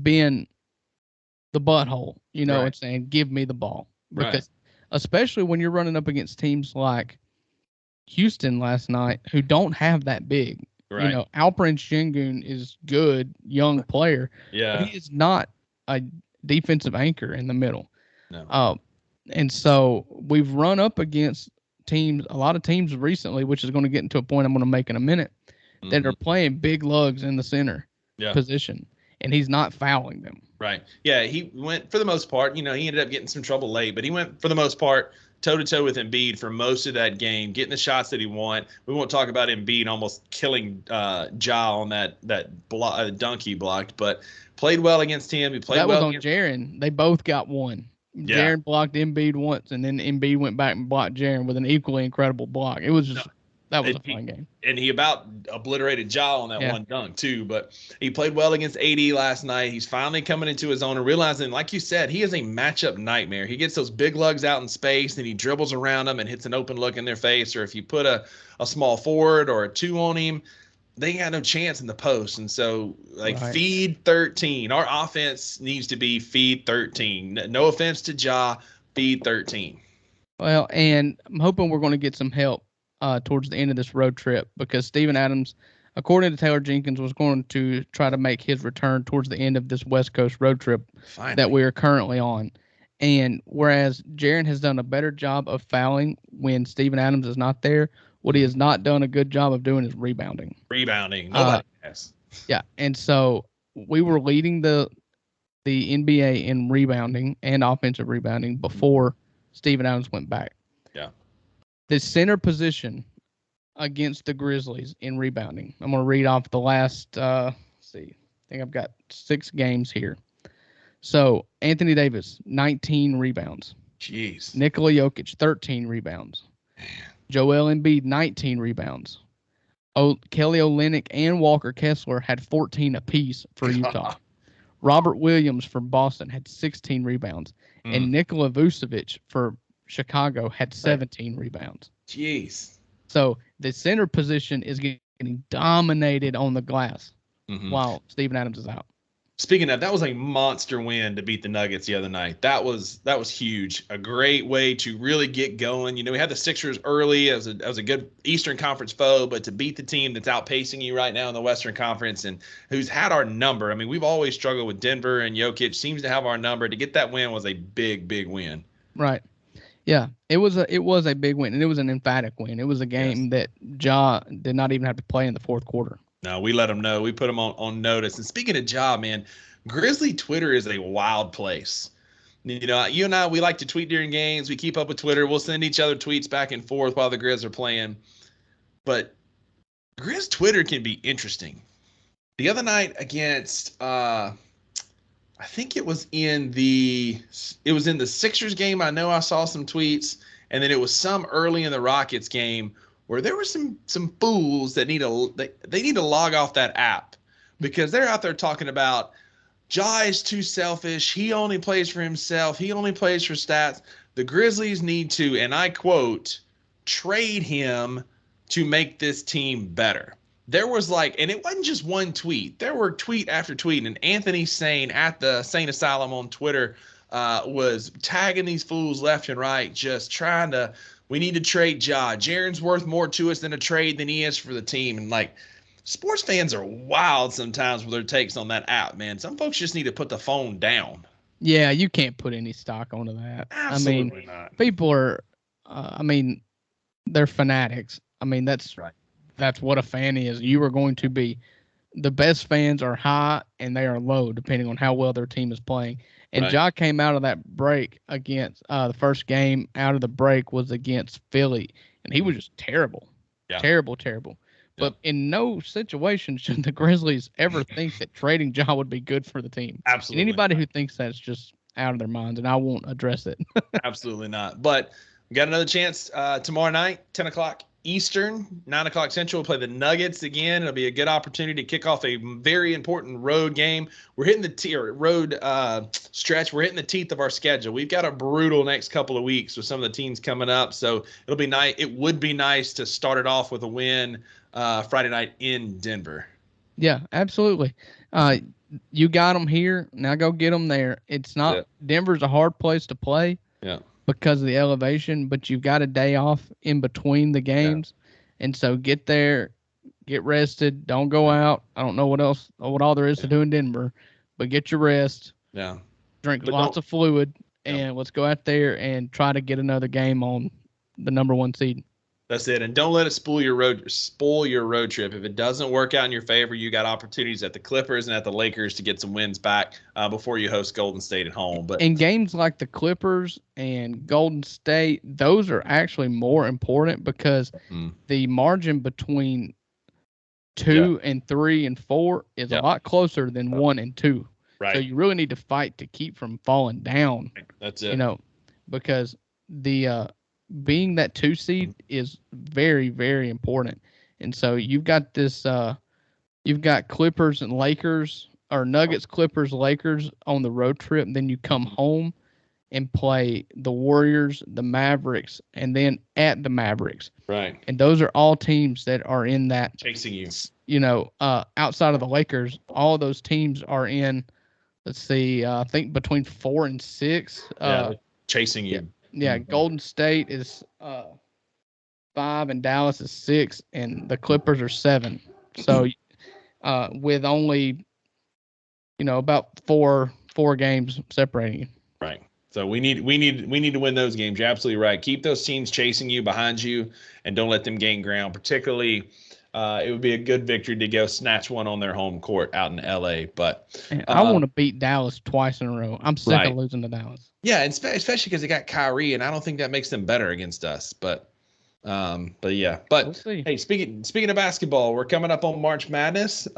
being the butthole, Right. and saying, "Give me the ball," Right. because especially when you're running up against teams like Houston last night, who don't have that big. Right. Alperen Şengün is good, young player, but he Yeah. is not a defensive anchor in the middle. No. And so we've run up against a lot of teams recently, which is going to get into a point I'm going to make in a minute, that are playing big lugs in the center position, and he's not fouling them. Right. Yeah, he went for the most part. He ended up getting some trouble late, but he went for the most part toe-to-toe with Embiid for most of that game, getting the shots that he wanted. We won't talk about Embiid almost killing Ja on that dunk he blocked, but played well against him. He played that well was on Jaren. They both got one. Yeah. Jaren blocked Embiid once, and then Embiid went back and blocked Jaren with an equally incredible block. It was just that was a fun game. And he about obliterated Ja on that one dunk too. But he played well against AD last night. He's finally coming into his own and realizing, like you said, he is a matchup nightmare. He gets those big lugs out in space and he dribbles around them and hits an open look in their face. Or if you put a small forward or a 2 on him, they got no chance in the post. And so, feed 13. Our offense needs to be feed 13. No offense to Ja, feed 13. Well, and I'm hoping we're going to get some help towards the end of this road trip, because Steven Adams, according to Taylor Jenkins, was going to try to make his return towards the end of this West Coast road trip that we are currently on. And whereas Jaren has done a better job of fouling when Steven Adams is not there, what he has not done a good job of doing is rebounding. Nobody has. Yeah, and so we were leading the NBA in rebounding and offensive rebounding before Steven Adams went back. Yeah. The center position against the Grizzlies in rebounding. I'm going to read off the last, I think I've got 6 games here. So Anthony Davis, 19 rebounds. Jeez. Nikola Jokic, 13 rebounds. Man. Joel Embiid, 19 rebounds. Kelly Olynyk and Walker Kessler had 14 apiece for Utah. Robert Williams for Boston had 16 rebounds. And Nikola Vucevic for Chicago had 17 rebounds. Jeez. So the center position is getting dominated on the glass while Steven Adams is out. Speaking of, that was a monster win to beat the Nuggets the other night. That was huge. A great way to really get going. We had the Sixers early. It was a good Eastern Conference foe, but to beat the team that's outpacing you right now in the Western Conference and who's had our number. I mean, we've always struggled with Denver, and Jokic seems to have our number. To get that win was a big, big win. Right. Yeah, it was a big win, and it was an emphatic win. It was a game that Ja did not even have to play in the fourth quarter. No, we let them know. We put them on notice. And speaking of Ja, man, Grizzly Twitter is a wild place. You and I, we like to tweet during games. We keep up with Twitter. We'll send each other tweets back and forth while the Grizz are playing. But Grizz Twitter can be interesting. The other night against, I think it was in the Sixers game. I know I saw some tweets, and then it was some early in the Rockets game where there were some fools that need to log off that app, because they're out there talking about Ja is too selfish. He only plays for himself. He only plays for stats. The Grizzlies need to, and I quote, trade him to make this team better. There was and it wasn't just one tweet. There were tweet after tweet, and Anthony Sane at the Sane Asylum on Twitter was tagging these fools left and right, just trying to, we need to trade Ja. Jaren's worth more to us than a trade than he is for the team. And sports fans are wild sometimes with their takes on that app, man. Some folks just need to put the phone down. Yeah, you can't put any stock onto that. Absolutely not. People are, they're fanatics. That's right. That's what a fan is. You are going to be, the best fans are high and they are low depending on how well their team is playing. And right. Ja came out of that break against the first game out of the break was against Philly, and he was just terrible. Yeah. Terrible. But in no situation should the Grizzlies ever think that trading Ja would be good for the team. Absolutely. And anybody who thinks that's just out of their minds, and I won't address it. Absolutely not. But we got another chance tomorrow night, 10 o'clock Eastern, 9 o'clock Central. We'll play the Nuggets again. It'll be a good opportunity to kick off a very important road game. We're hitting the road stretch. We're hitting the teeth of our schedule. We've got a brutal next couple of weeks with some of the teams coming up. So it'll be nice. It would be nice to start it off with a win Friday night in Denver. Yeah, absolutely. Uh, you got them here. Now go get them there. It's not Denver's a hard place to play. Yeah. Because of the elevation, but you've got a day off in between the games, and so get there, get rested. Don't go out. I don't know what all there is to do in Denver, but get your rest. Yeah. Drink lots of fluid, and let's go out there and try to get another game on the number 1 seed. That's it. And don't let it spoil your road trip. If it doesn't work out in your favor, you got opportunities at the Clippers and at the Lakers to get some wins back before you host Golden State at home. But in games like the Clippers and Golden State, those are actually more important because the margin between 2 and 3 and 4 is a lot closer than 1 and 2. Right. So you really need to fight to keep from falling down. That's it. Because the being that 2 seed is very, very important. And so you've got this, you've got Clippers and Lakers, or Nuggets, Clippers, Lakers on the road trip. And then you come home and play the Warriors, the Mavericks, and then at the Mavericks. Right. And those are all teams that are in that. Chasing you. Outside of the Lakers, all of those teams are in, let's see, I think between 4 and 6. Chasing you. Yeah, Golden State is 5 and Dallas is 6, and the Clippers are 7. So, with only, about four games separating you. Right. So we need to win those games. You're absolutely right. Keep those teams chasing you, behind you, and don't let them gain ground. Particularly, it would be a good victory to go snatch one on their home court out in LA. But I want to beat Dallas twice in a row. I'm sick of losing to Dallas. Yeah, and especially because they got Kyrie, and I don't think that makes them better against us. But yeah. But we'll see. Hey, speaking of basketball, we're coming up on March Madness.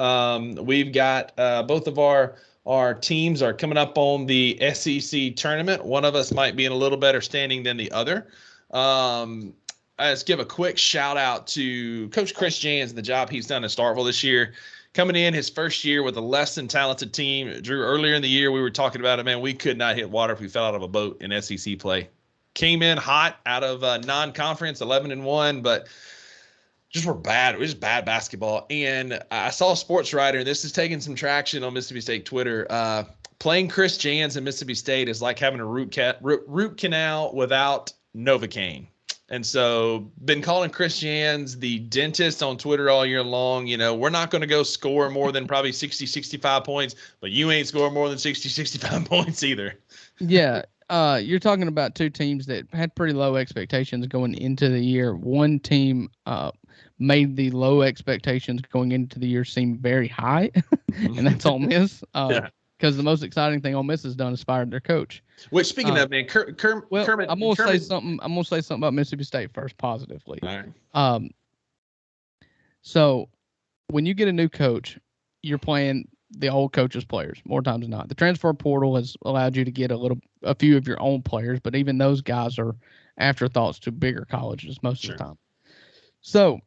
We've got both of our teams are coming up on the SEC tournament. One of us might be in a little better standing than the other. Let's give a quick shout out to Coach Chris Jans and the job he's done in Starkville this year. Coming in his first year with a less than talented team. Drew, earlier in the year, we were talking about it, man. We could not hit water if we fell out of a boat in SEC play. Came in hot out of non-conference, 11-1, but just were bad. It was just bad basketball. And I saw a sports writer, and this is taking some traction on Mississippi State Twitter. Playing Chris Jans in Mississippi State is like having a root canal without Novocaine. And so been calling Chris Jans the dentist on Twitter all year long. We're not going to go score more than probably 60, 65 points, but you ain't scoring more than 60, 65 points either. Yeah. You're talking about two teams that had pretty low expectations going into the year. One team made the low expectations going into the year seem very high, and that's Ole Miss. Because the most exciting thing Ole Miss has done is fired their coach. Which, speaking of, man, Kermit. I'm gonna say something. I'm gonna say something about Mississippi State first, positively. All right. So when you get a new coach, you're playing the old coach's players more times than not. The transfer portal has allowed you to get a few of your own players, but even those guys are afterthoughts to bigger colleges most of the time. So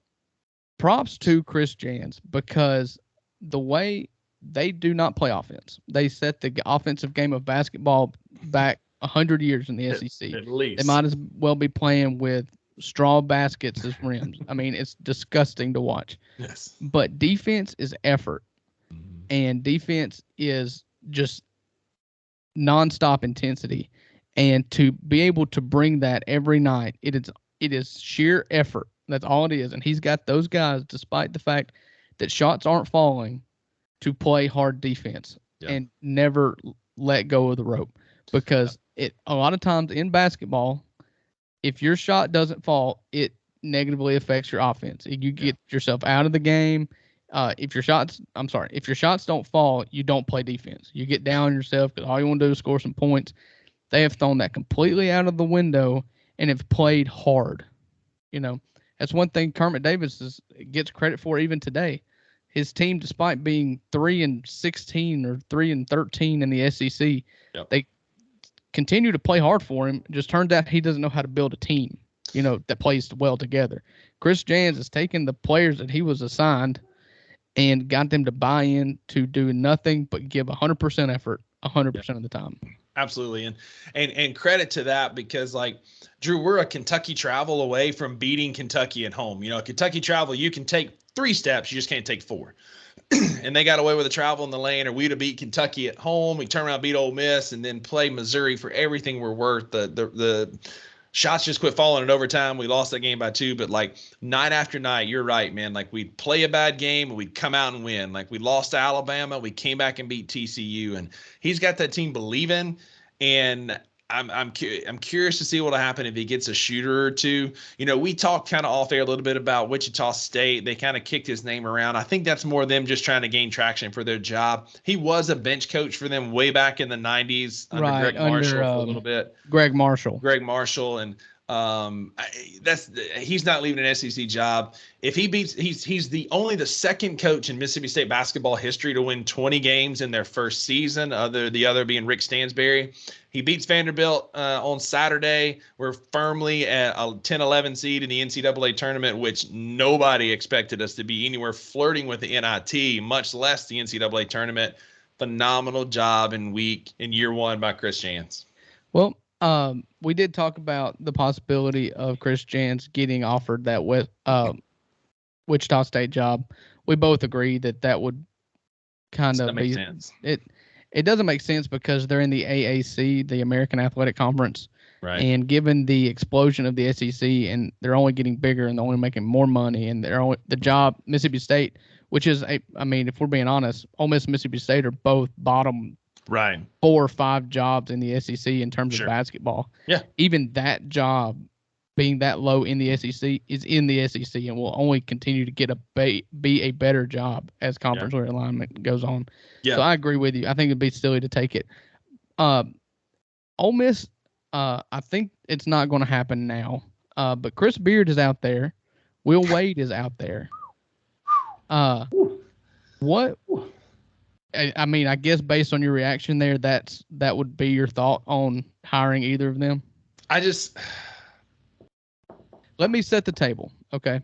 props to Chris Jans, because the way they do not play offense. They set the offensive game of basketball back 100 years in the SEC. At least. They might as well be playing with straw baskets as rims. I mean, it's disgusting to watch. Yes. But defense is effort. And defense is just nonstop intensity. And to be able to bring that every night, it is sheer effort. That's all it is. And he's got those guys, despite the fact that shots aren't falling, to play hard defense and never let go of the rope. Because a lot of times in basketball, if your shot doesn't fall, it negatively affects your offense. You get yourself out of the game. If your shots don't fall, you don't play defense. You get down on yourself because all you want to do is score some points. They have thrown that completely out of the window and have played hard. That's one thing Kermit Davis gets credit for even today. His team, despite being 3-16 or 3-13 in the SEC, they continue to play hard for him. It just turns out he doesn't know how to build a team, that plays well together. Chris Jans has taken the players that he was assigned and got them to buy in to do nothing but give 100% effort 100% of the time. Absolutely. And credit to that, because Drew, we're a Kentucky travel away from beating Kentucky at home. Kentucky travel, you can take 3 steps, you just can't take 4. and they got away with a travel in the lane, or we'd have beat Kentucky at home. We turn around, beat Ole Miss, and then play Missouri for everything we're worth. The shots just quit falling in overtime. We lost that game by 2, but like night after night, you're right, man. Like we'd play a bad game and we'd come out and win. Like we lost to Alabama, we came back and beat TCU, and he's got that team believing. And I'm curious to see what'll happen if he gets a shooter or two. You know, we talked kind of off air a little bit about Wichita State. They kind of kicked his name around. I think that's more them just trying to gain traction for their job. He was a bench coach for them way back in the 90s under Greg Marshall for a little bit. Greg Marshall, and he's not leaving an SEC job. If he beats, he's only the second coach in Mississippi State basketball history to win 20 games in their first season. The other being Rick Stansbury. He beats Vanderbilt on Saturday. We're firmly at a 10-11 seed in the NCAA tournament, which nobody expected us to be anywhere flirting with the NIT, much less the NCAA tournament. Phenomenal job in year one by Chris Jans. Well, we did talk about the possibility of Chris Jans getting offered that Wichita State job. We both agree that would kind of be sense. It doesn't make sense because they're in the AAC, the American Athletic Conference, right? And given the explosion of the SEC, and they're only getting bigger and they're only making more money, and the job Mississippi State, which is if we're being honest, Ole Miss and Mississippi State are both bottom. Right. 4 or 5 jobs in the SEC in terms of basketball. Yeah. Even that job being that low in the SEC is in the SEC and will only continue to get be a better job as conference realignment goes on. Yeah. So I agree with you. I think it'd be silly to take it. Ole Miss, I think it's not going to happen now. But Chris Beard is out there. Will Wade is out there. What? I guess based on your reaction there, that would be your thought on hiring either of them. Let me set the table, okay?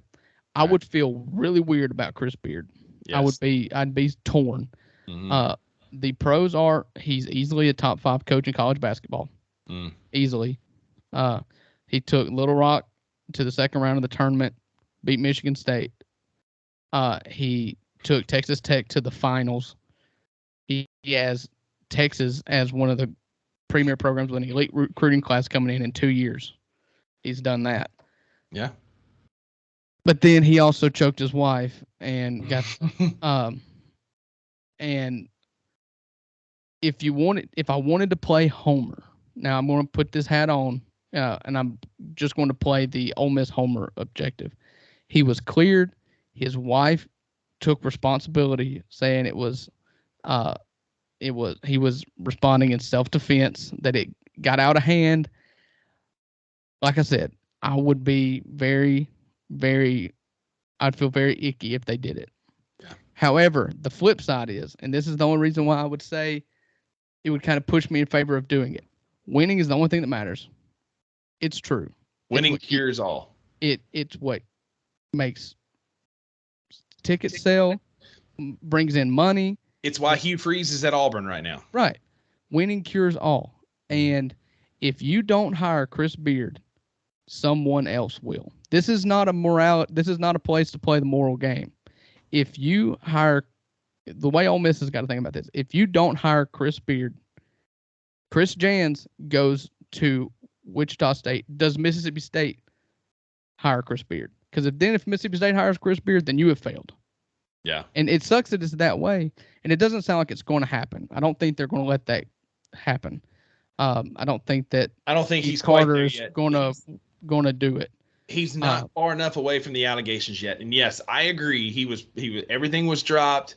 I would feel really weird about Chris Beard. Yes. I'd be torn. Mm-hmm. The pros are he's easily a top 5 coach in college basketball. Easily. He took Little Rock to the second round of the tournament, beat Michigan State. He took Texas Tech to the finals. He has Texas as one of the premier programs with an elite recruiting class coming in 2 years. He's done that. Yeah. But then he also choked his wife and got and if I wanted to play Homer, now I'm going to put this hat on and I'm just going to play the Ole Miss Homer objective. He was cleared. His wife took responsibility, saying he was responding in self-defense, that it got out of hand. Like I said, I would be I'd feel very icky if they did it. Yeah. However, the flip side is, and this is the only reason why I would say it would kind of push me in favor of doing it. Winning is the only thing that matters. It's true. Winning cures all. It's what makes tickets sell, brings in money. It's why Hugh Freeze is at Auburn right now. Right. Winning cures all. And if you don't hire Chris Beard, someone else will. This is not a place to play the moral game. If you hire, the way Ole Miss has got to think about this, if you don't hire Chris Beard, Chris Jans goes to Wichita State. Does Mississippi State hire Chris Beard? Because if Mississippi State hires Chris Beard, then you have failed. Yeah. And it sucks that it's that way. And it doesn't sound like it's going to happen. I don't think they're going to let that happen. I don't think he's Carter is going to do it. He's not far enough away from the allegations yet. And yes, I agree. He was everything was dropped.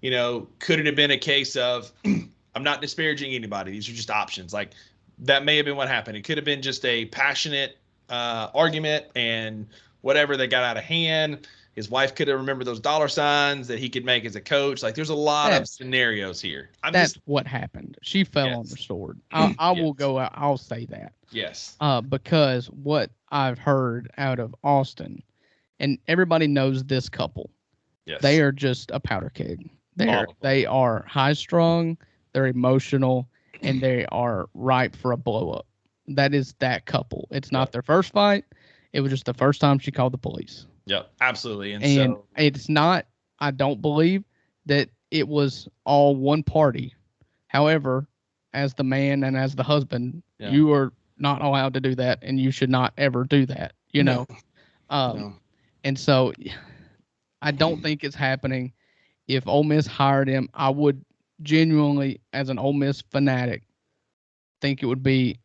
You know, could it have been a case of I'm not disparaging anybody. These are just options. Like that may have been what happened. It could have been just a passionate argument and whatever that got out of hand. His wife could have remembered those dollar signs that he could make as a coach. Like there's a lot of scenarios here. That's what happened. She fell on the sword. I will go out. I'll say that. Yes. Because what I've heard out of Austin, and everybody knows this couple. Yes. They are just a powder keg. They are high strung. They're emotional, and they are ripe for a blow up. That is that couple. It's not their first fight. It was just the first time she called the police. Yep, absolutely. And so it's not, I don't believe that it was all one party. However, as the man and as the husband, you are not allowed to do that, and you should not ever do that. No. And so I don't think it's happening. If Ole Miss hired him, I would genuinely, as an Ole Miss fanatic, think it would be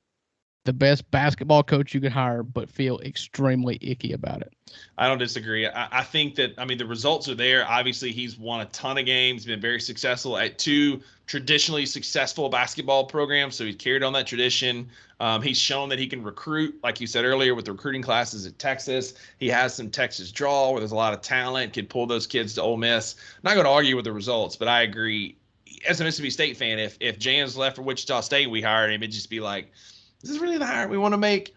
the best basketball coach you could hire, but feel extremely icky about it. I don't disagree. I think that, the results are there. Obviously, he's won a ton of games, been very successful at 2 traditionally successful basketball programs, so he's carried on that tradition. He's shown that he can recruit, like you said earlier, with the recruiting classes at Texas. He has some Texas draw where there's a lot of talent, could pull those kids to Ole Miss. I'm not going to argue with the results, but I agree. As a Mississippi State fan, if Jan's left for Wichita State, we hired him, it'd just be like, is this really the hire we want to make?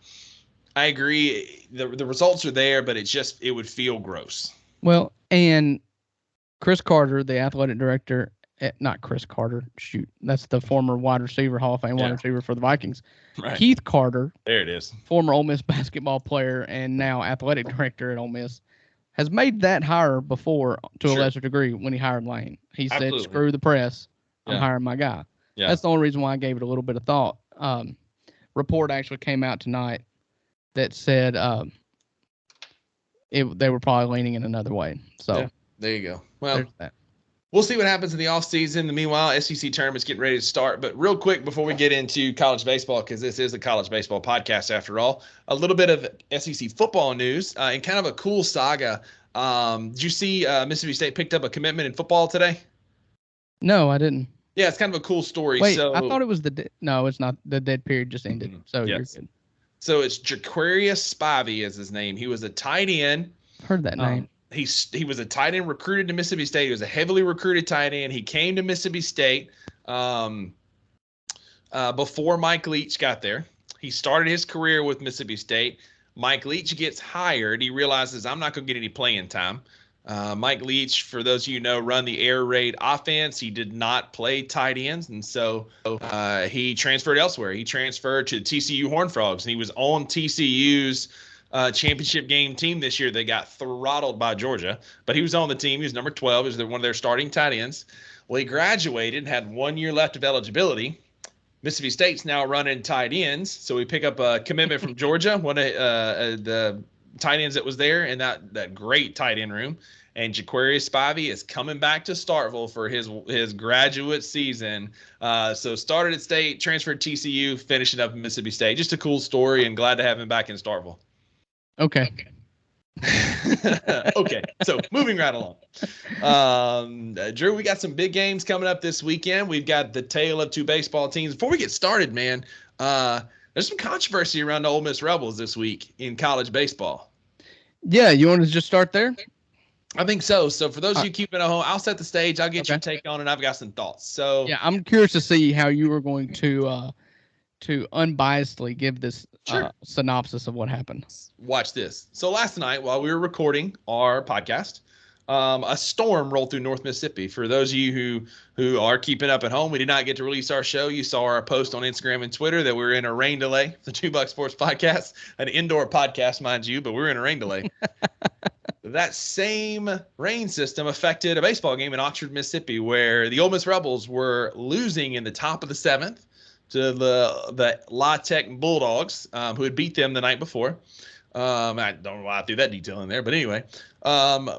I agree. The results are there, but it would feel gross. Well, and Chris Carter, the athletic director, not Chris Carter, shoot, that's the former wide receiver, Hall of Fame wide receiver for the Vikings. Right. Keith Carter, there it is, former Ole Miss basketball player and now athletic director at Ole Miss, has made that hire before to a lesser degree when he hired Lane. He said, screw the press, I'm hiring my guy. Yeah. That's the only reason why I gave it a little bit of thought. Report actually came out tonight that said they were probably leaning in another way. So there you go. Well, we'll see what happens in the offseason. Meanwhile, SEC tournament's getting ready to start. But real quick before we get into college baseball, because this is a college baseball podcast after all, a little bit of SEC football news and kind of a cool saga. Did you see Mississippi State picked up a commitment in football today? No, I didn't. Yeah, it's kind of a cool story. Wait, I thought it was no, it's not. The dead period just ended. Mm-hmm. So you're good. So it's Jaquarius Spivey is his name. He was a tight end. Heard that name. He was a tight end recruited to Mississippi State. He was a heavily recruited tight end. He came to Mississippi State before Mike Leach got there. He started his career with Mississippi State. Mike Leach gets hired. He realizes, I'm not going to get any playing time. Mike Leach, for those of you who know, run the air raid offense. He did not play tight ends, and so he transferred elsewhere. He transferred to TCU Horned Frogs, and he was on TCU's championship game team this year. They got throttled by Georgia, but he was on the team. He was number 12. He was one of their starting tight ends. Well, he graduated and had 1 year left of eligibility. Mississippi State's now running tight ends, so we pick up a commitment from Georgia, one of the tight ends that was there in that great tight end room. And Jaquarius Spivey is coming back to Starkville for his graduate season. So started at State, transferred to TCU, finishing up at Mississippi State. Just a cool story, and glad to have him back in Starkville. Okay. Okay, so moving right along. Drew, we got some big games coming up this weekend. We've got the tale of 2 baseball teams. Before we get started, man, there's some controversy around the Ole Miss Rebels this week in college baseball. Yeah, you want to just start there? I think so. So for those of you keeping at home, I'll set the stage. I'll get your take on it. I've got some thoughts. So yeah, I'm curious to see how you are going to unbiasedly give this synopsis of what happened. Watch this. So last night while we were recording our podcast, a storm rolled through North Mississippi. For those of you who are keeping up at home, we did not get to release our show. You saw our post on Instagram and Twitter that we were in a rain delay. The 2 Buck Sports Podcast, an indoor podcast, mind you, but we were in a rain delay. That same rain system affected a baseball game in Oxford, Mississippi, where the Ole Miss Rebels were losing in the top of the 7th to the La Tech Bulldogs, who had beat them the night before. I don't know why I threw that detail in there, but anyway,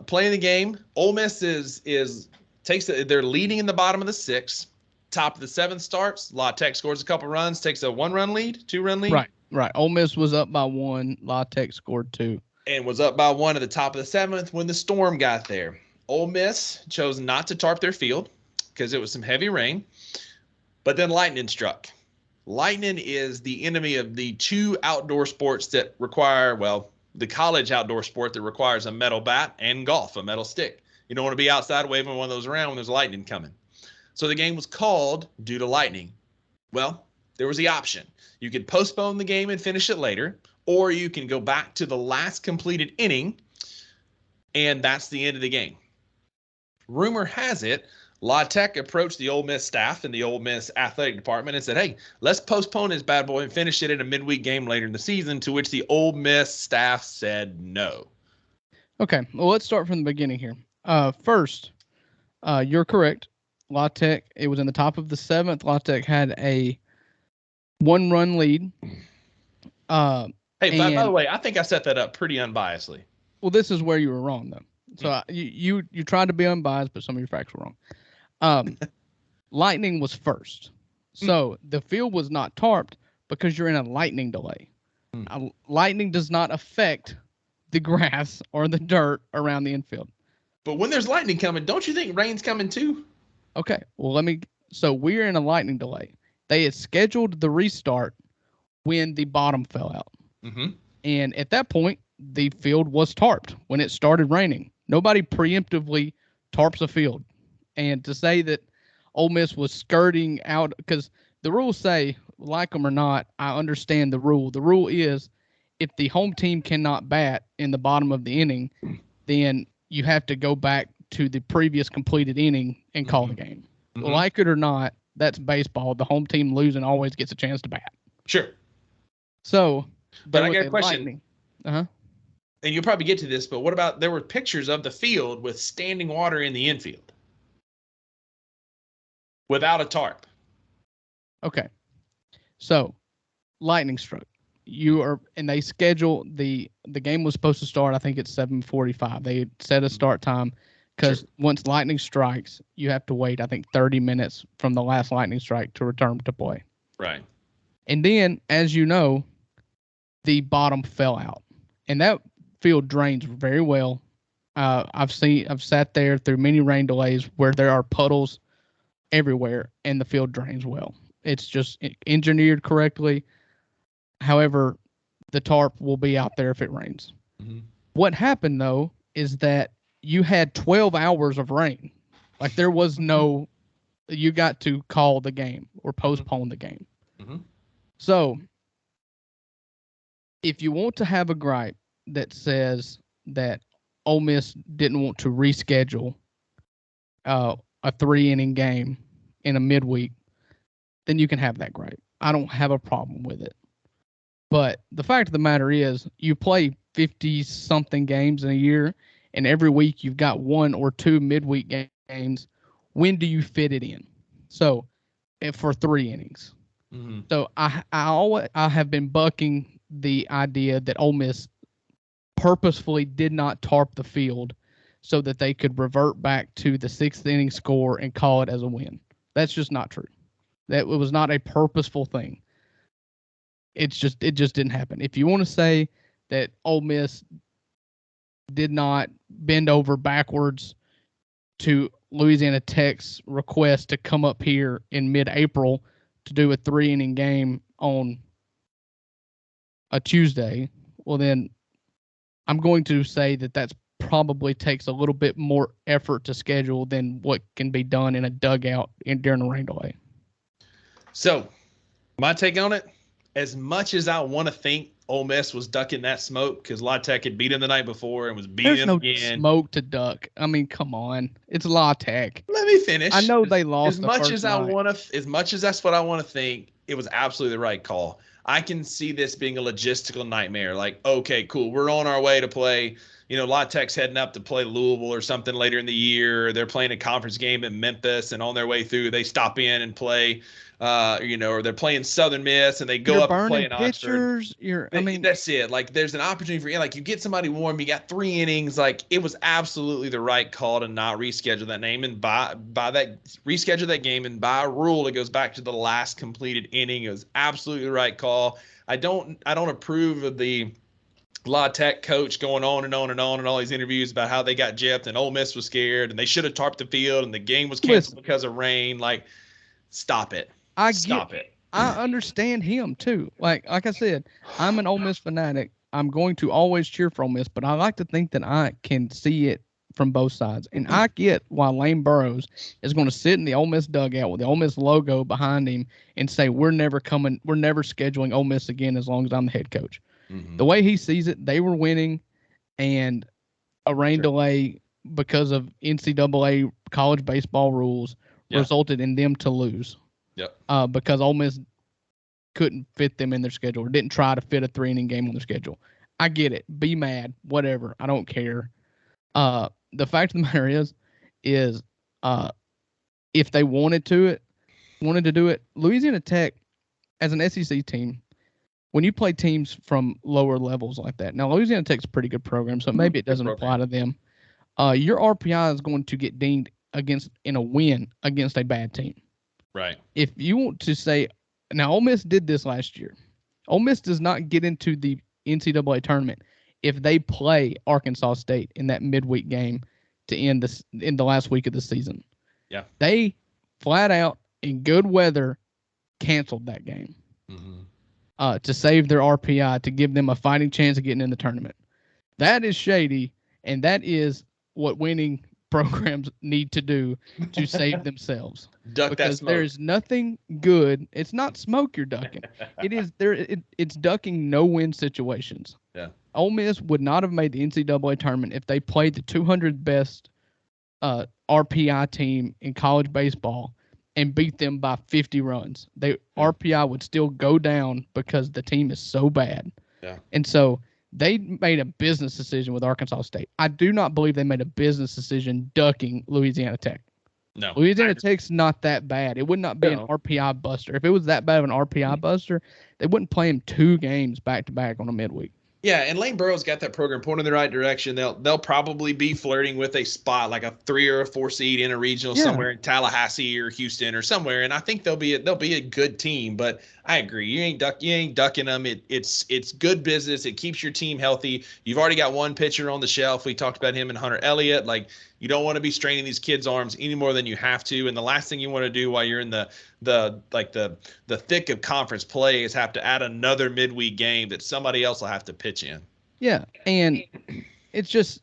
playing the game, Ole Miss they're leading in the bottom of the 6th. Top of the 7th starts. La Tech scores a couple runs, takes a 1-run lead, 2-run lead. Right. Ole Miss was up by 1. La Tech scored 2. And was up by 1 at the top of the 7th when the storm got there. Ole Miss chose not to tarp their field because it was some heavy rain, but then lightning struck. Lightning is the enemy of the 2 outdoor sports that require, the college outdoor sport that requires a metal bat and golf, a metal stick. You don't want to be outside waving one of those around when there's lightning coming. So the game was called due to lightning. Well, there was the option. You could postpone the game and finish it later, or you can go back to the last completed inning, and that's the end of the game. Rumor has it, La Tech approached the Ole Miss staff and the Ole Miss athletic department and said, hey, let's postpone this bad boy and finish it in a midweek game later in the season, to which the Ole Miss staff said no. Okay, well, let's start from the beginning here. First, You're correct. La Tech, it was in the top of the seventh. La Tech had a 1-run lead. Hey, by the way, I think I set that up pretty unbiasedly. Well, this is where you were wrong, though. So you tried to be unbiased, but some of your facts were wrong. Lightning was first. So the field was not tarped because you're in a lightning delay. Lightning does not affect the grass or the dirt around the infield. But when there's lightning coming, don't you think rain's coming too? Okay, well, so we're in a lightning delay. They had scheduled the restart when the bottom fell out. Mm-hmm. And at that point, the field was tarped when it started raining. Nobody preemptively tarps a field. And to say that Ole Miss was skirting out, because the rules say, like them or not, I understand the rule. The rule is if the home team cannot bat in the bottom of the inning, then you have to go back to the previous completed inning and call the game. Mm-hmm. Like it or not, that's baseball. The home team losing always gets a chance to bat. Sure. So, but I got a question. Uh-huh. And you'll probably get to this, but what about there were pictures of the field with standing water in the infield without a tarp? Okay. So, lightning struck. And they scheduled the game was supposed to start, I think it's 7:45. They set a start time because once lightning strikes, you have to wait, I think, 30 minutes from the last lightning strike to return to play. Right. And then, as you know, the bottom fell out. And that field drains very well. I've sat there through many rain delays where there are puddles everywhere and the field drains well. It's just engineered correctly. However, the tarp will be out there if it rains. Mm-hmm. What happened, though, is that you had 12 hours of rain. Like, there was no – you got to call the game or postpone the game. Mm-hmm. So, if you want to have a gripe that says that Ole Miss didn't want to reschedule a 3-inning game in a midweek, then you can have that gripe. I don't have a problem with it. But the fact of the matter is, you play 50-something games in a year, and every week you've got 1 or 2 midweek games. When do you fit it in? So, for 3 innings. Mm-hmm. So I have been bucking the idea that Ole Miss purposefully did not tarp the field so that they could revert back to the 6th inning score and call it as a win. That's just not true. That was not a purposeful thing. It just didn't happen. If you want to say that Ole Miss did not bend over backwards to Louisiana Tech's request to come up here in mid-April to do a 3-inning game on a Tuesday, well then I'm going to say that that's probably takes a little bit more effort to schedule than what can be done in a dugout during a rain delay. So, my take on it, as much as I want to think Ole Miss was ducking that smoke because La Tech had beat them the night before and was beating them again. There's no smoke to duck. I mean, come on. It's La Tech. Let me finish. I know they lost as much as that's what I want to think, it was absolutely the right call. I can see this being a logistical nightmare. Like, okay, cool. We're on our way to play. La Tech's heading up to play Louisville or something later in the year. They're playing a conference game in Memphis, and on their way through, they stop in and play, or they're playing Southern Miss, and they go up and play in Oxford. That's it. Like, there's an opportunity for you. Like, you get somebody warm. You got 3 innings. Like, it was absolutely the right call to not reschedule that name and reschedule that game. And by rule, it goes back to the last completed inning. It was absolutely the right call. I don't approve of the La Tech coach going on and on and on in all these interviews about how they got gypped and Ole Miss was scared and they should have tarped the field and the game was canceled because of rain. Like, stop it. Stop it. I understand him too. Like I said, I'm an Ole Miss fanatic. I'm going to always cheer for Ole Miss, but I like to think that I can see it from both sides. And I get why Lane Burroughs is going to sit in the Ole Miss dugout with the Ole Miss logo behind him and say, we're never scheduling Ole Miss again as long as I'm the head coach. Mm-hmm. The way he sees it, they were winning, and a rain delay because of NCAA college baseball rules resulted in them to lose. Yep. Because Ole Miss couldn't fit them in their schedule or didn't try to fit a 3-inning game on their schedule. I get it. Be mad. Whatever. I don't care. The fact of the matter is if they wanted to do it. Louisiana Tech, as an SEC team, when you play teams from lower levels like that, now Louisiana Tech's a pretty good program, so maybe it doesn't apply to them. Your RPI is going to get dinged in a win against a bad team. Right. If you want to say, now Ole Miss did this last year. Ole Miss does not get into the NCAA tournament if they play Arkansas State in that midweek game to end in the last week of the season. Yeah. They flat out in good weather canceled that game to save their RPI, to give them a fighting chance of getting in the tournament. That is shady, and that is what winning programs need to do to save themselves. Duck because that smoke. There is nothing good. It's not smoke you're ducking. It's ducking no-win situations. Yeah. Ole Miss would not have made the NCAA tournament if they played the 200th best RPI team in college baseball and beat them by 50 runs. RPI would still go down because the team is so bad. Yeah. And so they made a business decision with Arkansas State. I do not believe they made a business decision ducking Louisiana Tech. No. Louisiana Tech's not that bad. It would not be an RPI buster. If it was that bad of an RPI buster, they wouldn't play him 2 games back-to-back on a midweek. Yeah, and Lane Burrow's got that program pointed in the right direction. They'll probably be flirting with a spot like a 3 or a 4 seed in a regional somewhere in Tallahassee or Houston or somewhere, and I think they'll be a good team. But I agree, you ain't ducking them. It's good business. It keeps your team healthy. You've already got one pitcher on the shelf. We talked about him and Hunter Elliott. Like, you don't want to be straining these kids' arms any more than you have to. And the last thing you want to do while you're in the thick of conference play is have to add another midweek game that somebody else will have to pitch in. Yeah, and it's just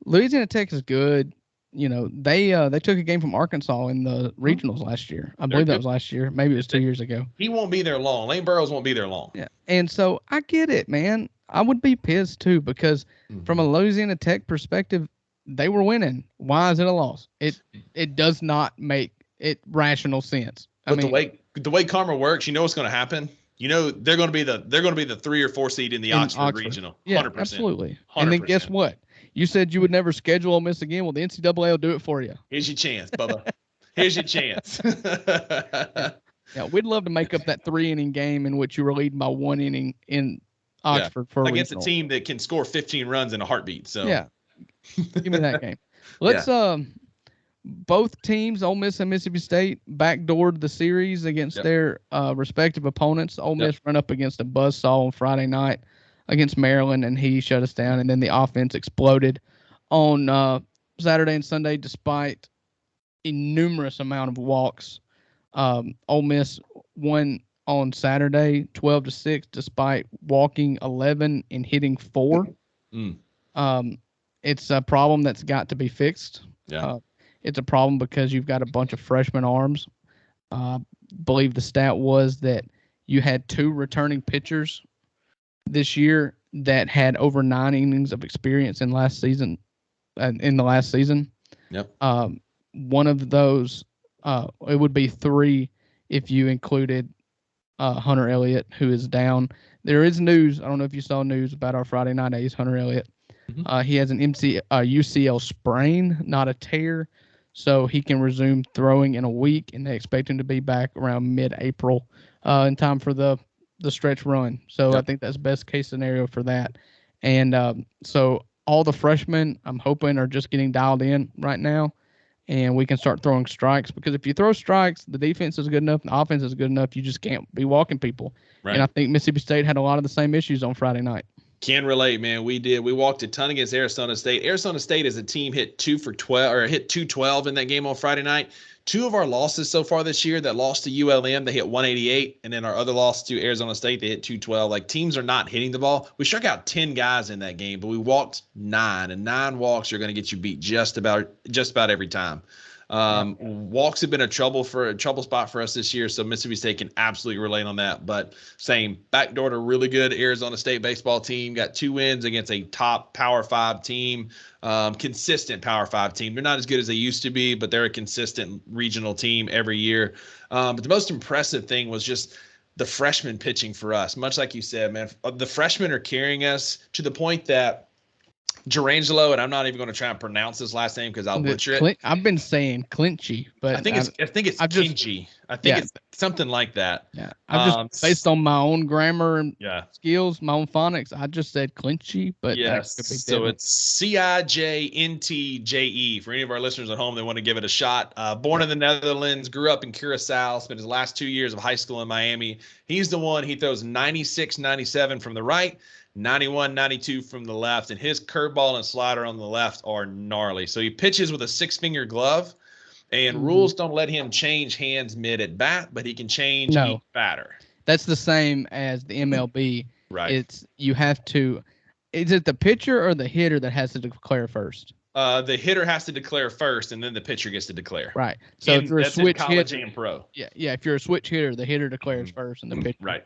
Louisiana Tech is good. You know, they took a game from Arkansas in the regionals last year. I believe that was last year. Maybe it was 2 years ago. He won't be there long. Lane Burrows won't be there long. Yeah, and so I get it, man. I would be pissed too because from a Louisiana Tech perspective, they were winning. Why is it a loss? It does not make it rational sense. But the way karma works, you know what's going to happen. You know they're going to be the 3 or 4 seed in the Oxford regional. 100%. Yeah, absolutely. 100%. And then guess what? You said you would never schedule Ole Miss again. Well, the NCAA will do it for you. Here's your chance, Bubba. Here's your chance. Yeah, we'd love to make up that 3-inning game in which you were leading by 1 inning in Oxford for against regional. a team that can score 15 runs in a heartbeat. So yeah, give me that game. Let's both teams, Ole Miss and Mississippi State, backdoored the series against their respective opponents. Ole Miss run up against a buzzsaw on Friday night against Maryland, and he shut us down. And then the offense exploded on Saturday and Sunday, despite a numerous amount of walks. Ole Miss won on Saturday 12-6, despite walking 11 and hitting 4. It's a problem that's got to be fixed. Yeah. It's a problem because you've got a bunch of freshman arms. Believe the stat was that you had 2 returning pitchers this year that had over 9 innings of experience in the last season. Yep. One of those, it would be 3 if you included Hunter Elliott, who is down. There is news. I don't know if you saw news about our Friday night ace, Hunter Elliott. He has an UCL sprain, not a tear, so he can resume throwing in a week, and they expect him to be back around mid-April in time for the stretch run. So I think that's best case scenario for that. And so all the freshmen, I'm hoping, are just getting dialed in right now, and we can start throwing strikes, because if you throw strikes, the defense is good enough, the offense is good enough, you just can't be walking people. Right. And I think Mississippi State had a lot of the same issues on Friday night. Can relate, man. We did. We walked a ton against Arizona State. Arizona State as a team hit 2 for 12 or hit 212 in that game on Friday night. 2 of our losses so far this year that lost to ULM, they hit 188. And then our other loss to Arizona State, they hit 212. Like, teams are not hitting the ball. We struck out 10 guys in that game, but we walked 9. And 9 walks are going to get you beat just about every time. Walks have been a trouble spot for us this year, so Mississippi State can absolutely relate on that. But same, backdoor to a really good Arizona State baseball team, got 2 wins against a top Power 5 team, consistent Power 5 team. They're not as good as they used to be, but they're a consistent regional team every year. But the most impressive thing was just the freshman pitching for us. Much like you said, man, the freshmen are carrying us to the point that Jarangelo, and I'm not even going to try and pronounce his last name because I'll butcher it. I've been saying Clinchy, but I think it's Kinji. I think it's something like that. Yeah, I've just based on my own grammar and skills, my own phonics. I just said Clinchy, but yes. So it'sCijntje. For any of our listeners at home that want to give it a shot. Born in the Netherlands, grew up in Curacao, spent his last 2 years of high school in Miami. He's the one. He throws 96, 97 from the right. 91, 92 from the left, and his curveball and slider on the left are gnarly. So he pitches with a 6-finger glove, and rules don't let him change hands mid at bat, but he can change each batter. That's the same as the MLB. Right. You have to. Is it the pitcher or the hitter that has to declare first? The hitter has to declare first, and then the pitcher gets to declare. Right. So if you're a switch hitter, and pro. Yeah. If you're a switch hitter, the hitter declares first, and the pitcher. Right.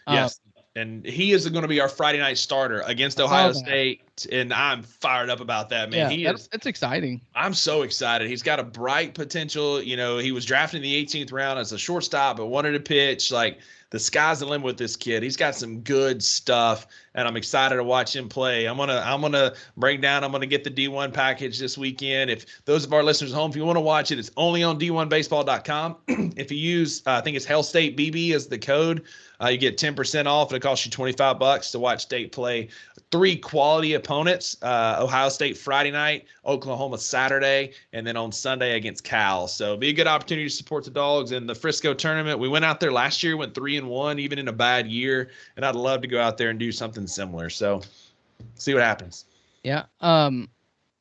Yes. And he is going to be our Friday night starter against Ohio State, and I'm fired up about that, man. It's exciting. I'm so excited. He's got a bright potential. You know, he was drafted in the 18th round as a shortstop, but wanted to pitch. Like, the sky's the limit with this kid. He's got some good stuff, and I'm excited to watch him play. I'm gonna break down. I'm gonna get the D1 package this weekend. If those of our listeners at home, if you want to watch it, it's only on D1Baseball.com. If you use, I think it's Hell State BB as the code. You get 10% off. It costs you $25 to watch State play 3 quality opponents. Ohio State Friday night, Oklahoma Saturday, and then on Sunday against Cal. So it'll be a good opportunity to support the Dogs in the Frisco tournament. We went out there last year, went 3-1, even in a bad year, and I'd love to go out there and do something similar. So see what happens. Yeah.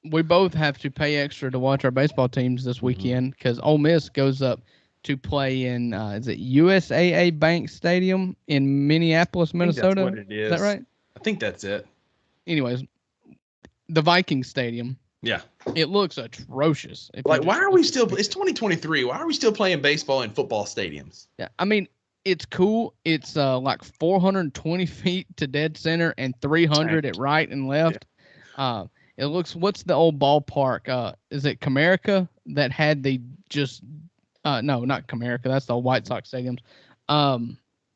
We both have to pay extra to watch our baseball teams this weekend because Ole Miss goes up to play in, is it USAA Bank Stadium in Minneapolis, Minnesota? That's what it is. Is that right? I think that's it. Anyways, the Viking Stadium. Yeah. It looks atrocious. Like, why are we still, it's 2023. Why are we still playing baseball in football stadiums? Yeah. I mean, it's cool. It's like 420 feet to dead center and 300 at right and left. Yeah. It looks, what's the old ballpark? Is it Comerica that had the just, no, not Comerica. That's the White Sox stadiums.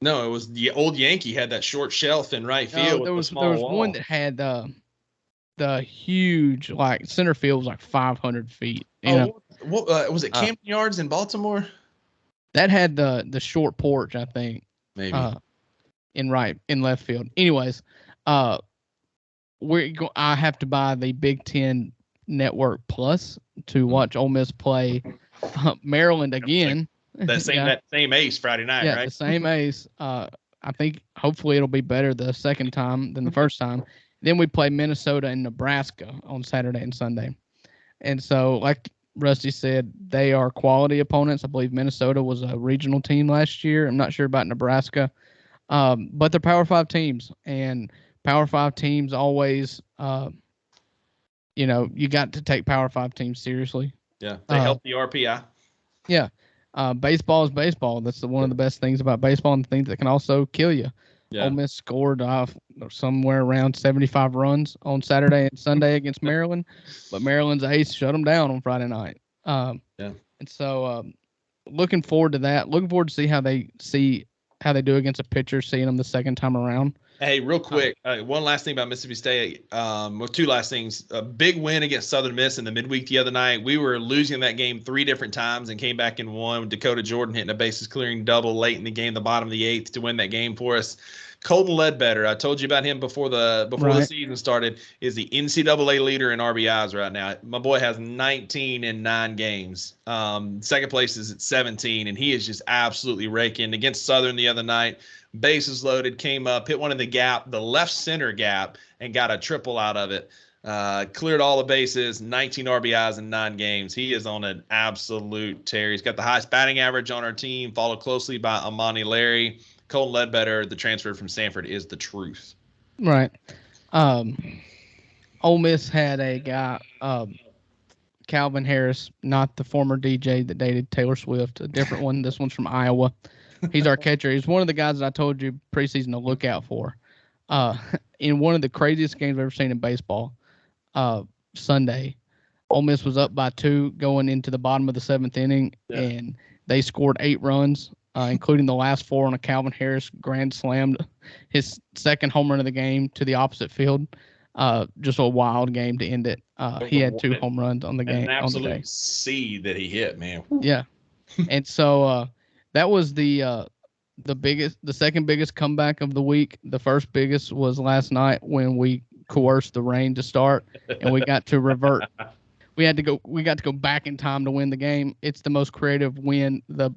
No, it was the old Yankee had that short shelf in right field. There was one that had the huge, like, center field was like 500 feet. What was it? Camden Yards in Baltimore? That had the short porch, I think. Maybe. In left field. Anyways, I have to buy the Big Ten Network Plus to watch Ole Miss play Maryland again. That same ace Friday night, right? Yeah, the same ace. I think hopefully it'll be better the second time than the first time. Then we play Minnesota and Nebraska on Saturday and Sunday. And so, like Rusty said, they are quality opponents. I believe Minnesota was a regional team last year. I'm not sure about Nebraska. But they're Power 5 teams. And Power 5 teams always, you got to take Power 5 teams seriously. Yeah, they help the RPI. Yeah. Baseball is baseball. That's one of the best things about baseball and things that can also kill you. Yeah. Ole Miss scored somewhere around 75 runs on Saturday and Sunday against Maryland, but Maryland's ace shut them down on Friday night. And so looking forward to that. Looking forward to see how they do against a pitcher, seeing them the second time around. Hey, real quick, one last thing about Mississippi State. Two last things. A big win against Southern Miss in the midweek the other night. We were losing that game 3 different times and came back and won. Dakota Jordan hitting a bases clearing double late in the game, the bottom of the 8th, to win that game for us. Colton Ledbetter, I told you about him before the season started, is the NCAA leader in RBIs right now. My boy has 19 in 9 games. Second place is at 17, and he is just absolutely raking. Against Southern the other night, bases loaded, came up, hit one in the gap, the left center gap, and got a triple out of it. Cleared all the bases, 19 RBIs in 9 games. He is on an absolute tear. He's got the highest batting average on our team, followed closely by Amani Larry. Colton Ledbetter, the transfer from Stanford, is the truth. Right. Ole Miss had a guy, Calvin Harris, not the former DJ that dated Taylor Swift, a different one. This one's from Iowa. He's our catcher. He's one of the guys that I told you preseason to look out for. In one of the craziest games I've ever seen in baseball, Sunday, Ole Miss was up by 2 going into the bottom of the 7th inning, and they scored 8 runs. Including the last 4 on a Calvin Harris grand slammed his second home run of the game to the opposite field. just a wild game to end it. He had 2 home runs on the game an on the day. absolute seed that he hit, man. Yeah, and so that was the second biggest comeback of the week. The first biggest was last night when we coerced the rain to start, and we got to revert. We got to go back in time to win the game. It's the most creative win, the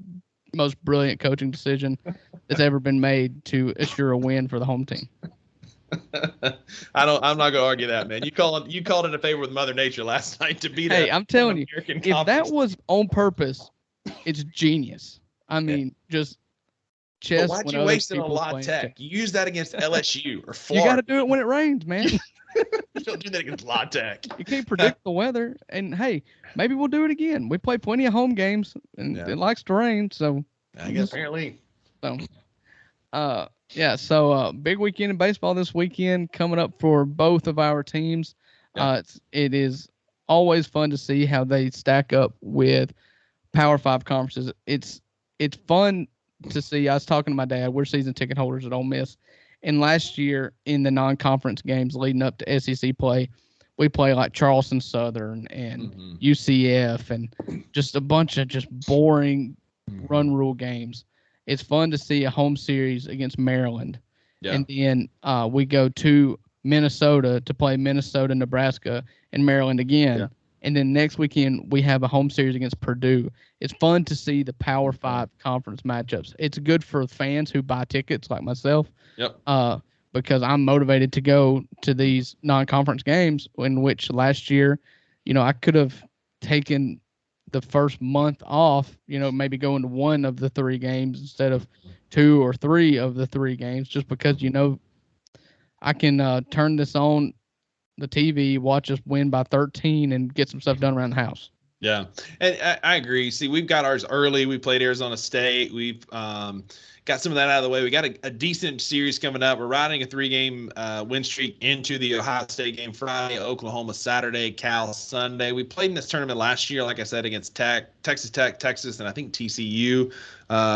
most brilliant coaching decision that's ever been made to assure a win for the home team. I'm not going to argue that, man. You called it a favor with Mother Nature last night to beat. Hey, I'm telling you, if that was on purpose, it's genius. I mean, just chess. But why'd you waste it on La Tech? You use that against LSU or Florida. You got to do it when it rains, man. You don't do that against La Tech. You can't predict the weather. And hey, maybe we'll do it again. We play plenty of home games, and it likes to rain. So I guess apparently. So big weekend in baseball this weekend coming up for both of our teams. It is always fun to see how they stack up with Power 5 conferences. It's fun to see. I was talking to my dad. We're season ticket holders at Ole Miss. And last year in the non-conference games leading up to SEC play, we play like Charleston Southern and UCF and just a bunch of just boring run rule games. It's fun to see a home series against Maryland. Yeah. And then we go to Minnesota to play Minnesota, Nebraska, and Maryland again. Yeah. And then next weekend, we have a home series against Purdue. It's fun to see the Power 5 conference matchups. It's good for fans who buy tickets like myself. Yep. Because I'm motivated to go to these non-conference games, in which last year, I could have taken the first month off, maybe going to one of the 3 games instead of 2 or 3 of the 3 games, just because, I can turn this on the TV, watch us win by 13 and get some stuff done around the house. Yeah. And I agree. See, we've got ours early. We played Arizona State. We've got some of that out of the way. We got a decent series coming up. We're riding a 3-game win streak into the Ohio State game Friday, Oklahoma Saturday, Cal Sunday. We played in this tournament last year, like I said, against Texas Tech, Texas, and I think TCU.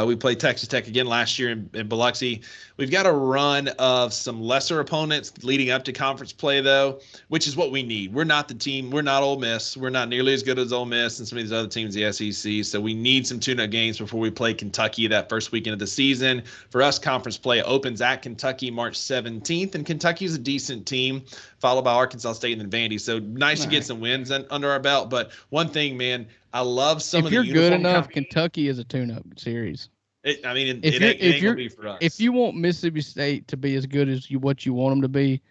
We played Texas Tech again last year in Biloxi. We've got a run of some lesser opponents leading up to conference play, though, which is what we need. We're not the team. We're not Ole Miss. We're not nearly as good as Ole Miss and some of these other teams in the SEC. So we need some tune-up games before we play Kentucky that first weekend of the season. For us, conference play opens at Kentucky March 17th, and Kentucky's a decent team, followed by Arkansas State and then Vandy. So nice to get some wins under our belt. But one thing, man, I love some of the uniform. If you're good enough, Kentucky is a tune-up series. It ain't gonna be for us. If you want Mississippi State to be as good as what you want them to be,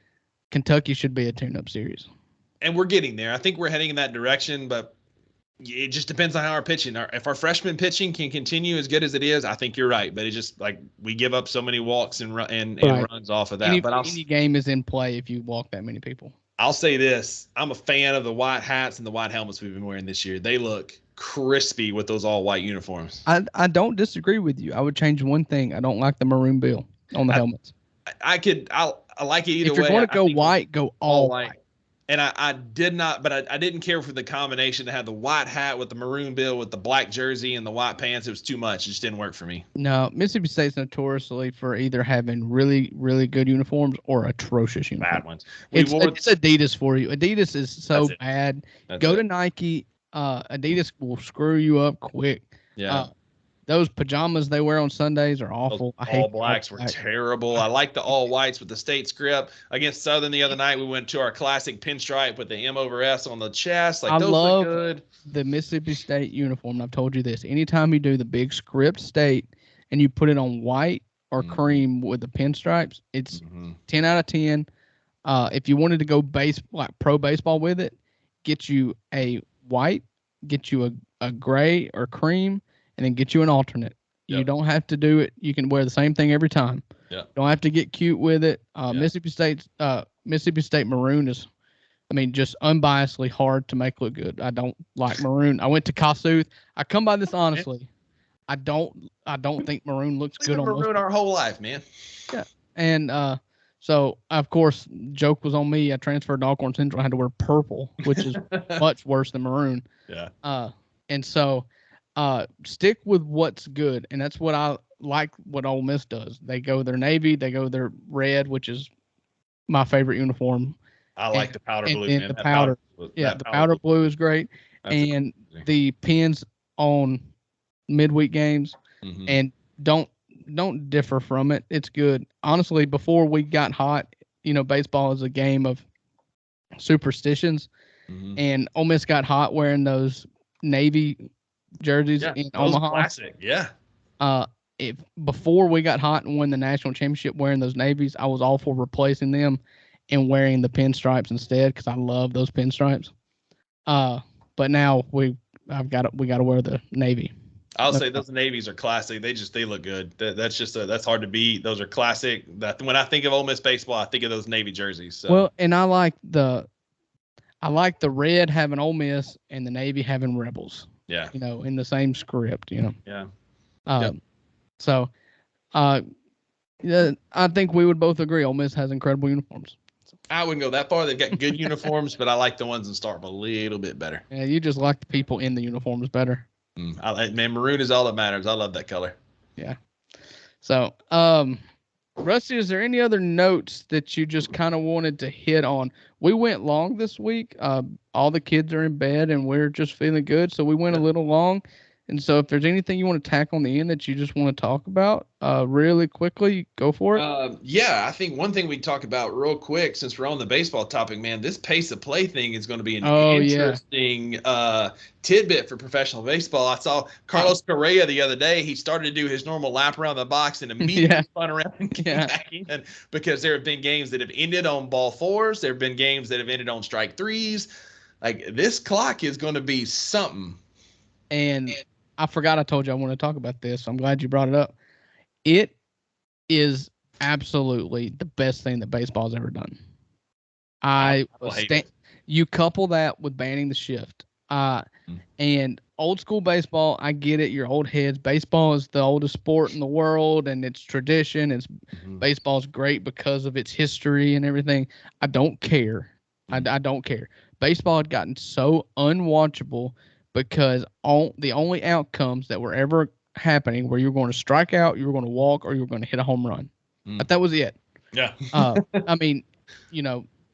Kentucky should be a tune-up series. And we're getting there. I think we're heading in that direction, but it just depends on how our pitching. If our freshman pitching can continue as good as it is, I think you're right. But it's just like we give up so many walks and runs off of that. Any game is in play if you walk that many people. I'll say this. I'm a fan of the white hats and the white helmets we've been wearing this year. They look crispy with those all white uniforms. I don't disagree with you. I would change one thing. I don't like the maroon bill on the helmets. I like it either way. If you're going to go white, go all white. And I didn't care for the combination to have the white hat with the maroon bill with the black jersey and the white pants. It was too much. It just didn't work for me. No, Mississippi State's notoriously for either having really, really good uniforms or atrocious uniforms. Bad ones. It's Adidas for you. Adidas is so bad. Go to Nike. Adidas will screw you up quick. Yeah. Those pajamas they wear on Sundays are awful. I hate all blacks were terrible. I like the all whites with the state script. Against Southern the other night, we went to our classic pinstripe with the M over S on the chest. Like those look good. The Mississippi State uniform. And I've told you this. Anytime you do the big script state and you put it on white or cream with the pinstripes, it's 10 out of 10. If you wanted to go pro baseball with it, get you a white, get you a gray or cream, and then get you an alternate. Yep. You don't have to do it. You can wear the same thing every time. Yeah. Don't have to get cute with it. Mississippi State maroon is, just unbiasedly hard to make look good. I don't like maroon. I went to Kossuth. I come by this honestly. I don't think maroon looks good on maroon our whole life, man. Yeah. And so of course, joke was on me. I transferred to Alcorn Central. I had to wear purple, which is much worse than maroon. Yeah. And so stick with what's good, and that's what I like. What Ole Miss does, they go their navy, they go their red, which is my favorite uniform, I like the powder blue. And Man. the That powder, that the powder blue is great. And the pins on midweek games, and don't differ from it. It's good. Honestly, before we got hot, baseball is a game of superstitions, and Ole Miss got hot wearing those Navy jerseys in Omaha. Classic, yeah. If before we got hot and won the national championship wearing those navies, I was all for replacing them and wearing the pinstripes instead because I love those pinstripes. But now we got to wear the navy. I'll say those navies are classic. They look good. That's hard to beat. Those are classic. That when I think of Ole Miss baseball, I think of those navy jerseys. So. Well, and I like the red having Ole Miss and the navy having Rebels. Yeah. In the same script. Yeah. So, I think we would both agree Ole Miss has incredible uniforms. I wouldn't go that far. They've got good uniforms, but I like the ones in Starkville a little bit better. Yeah, you just like the people in the uniforms better. Man, maroon is all that matters. I love that color. Yeah. So, Rusty, is there any other notes that you just kind of wanted to hit on? We went long this week. All the kids are in bed, and we're just feeling good, so we went a little long. And so if there's anything you want to tack on the end that you just want to talk about really quickly, go for it. I think one thing we talk about real quick, since we're on the baseball topic, man, this pace of play thing is going to be an interesting tidbit for professional baseball. I saw Carlos Correa the other day. He started to do his normal lap around the box and immediately spun around and came back in, because there have been games that have ended on ball fours. There have been games that have ended on strike threes. Like, this clock is going to be something. And I forgot I told you I want to talk about this, so I'm glad you brought it up. It is absolutely the best thing that baseball's ever done. You couple that with banning the shift. And old school baseball, I get it. You're old heads. Baseball is the oldest sport in the world, and its tradition. Baseball's great because of its history and everything. I don't care. I don't care. Baseball had gotten so unwatchable because the only outcomes that were ever happening were you were going to strike out, you were going to walk, or you were going to hit a home run. But that was it. Yeah. I mean,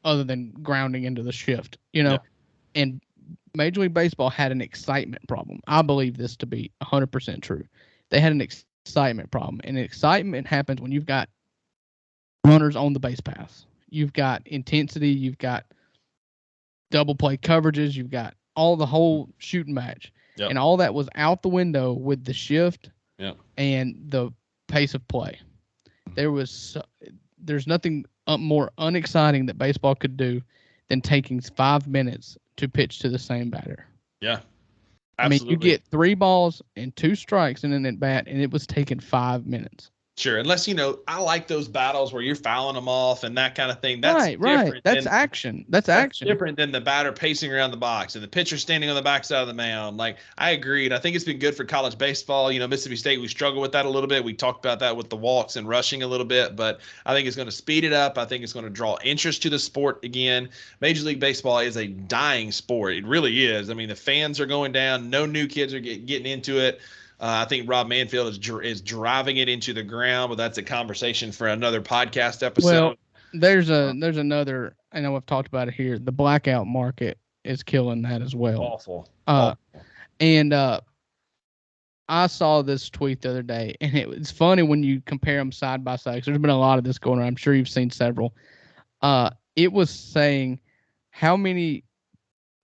other than grounding into the shift, and Major League Baseball had an excitement problem. I believe this to be 100% true. They had an excitement problem, and excitement happens when you've got runners on the base paths. You've got intensity. You've got double play coverages. You've got the whole shooting match. And all that was out the window with the shift and the pace of play. There's nothing more unexciting that baseball could do than taking 5 minutes to pitch to the same batter. Yeah. Absolutely. I mean, you get 3 balls and 2 strikes in an at bat, and it was taking 5 minutes. Sure, unless I like those battles where you're fouling them off and that kind of thing. That's right. That's action. That's action. Different than the batter pacing around the box and the pitcher standing on the backside of the mound. Like, I agree, and I think it's been good for college baseball. Mississippi State, we struggle with that a little bit. We talked about that with the walks and rushing a little bit, but I think it's going to speed it up. I think it's going to draw interest to the sport again. Major League Baseball is a dying sport. It really is. I mean, the fans are going down. No new kids are getting into it. I think Rob Manfield is driving it into the ground, but that's a conversation for another podcast episode. Well, there's another. I know I've talked about it here. The blackout market is killing that as well. Awful. And I saw this tweet the other day, and it's funny when you compare them side by side. 'Cause there's been a lot of this going on. I'm sure you've seen several. It was saying how many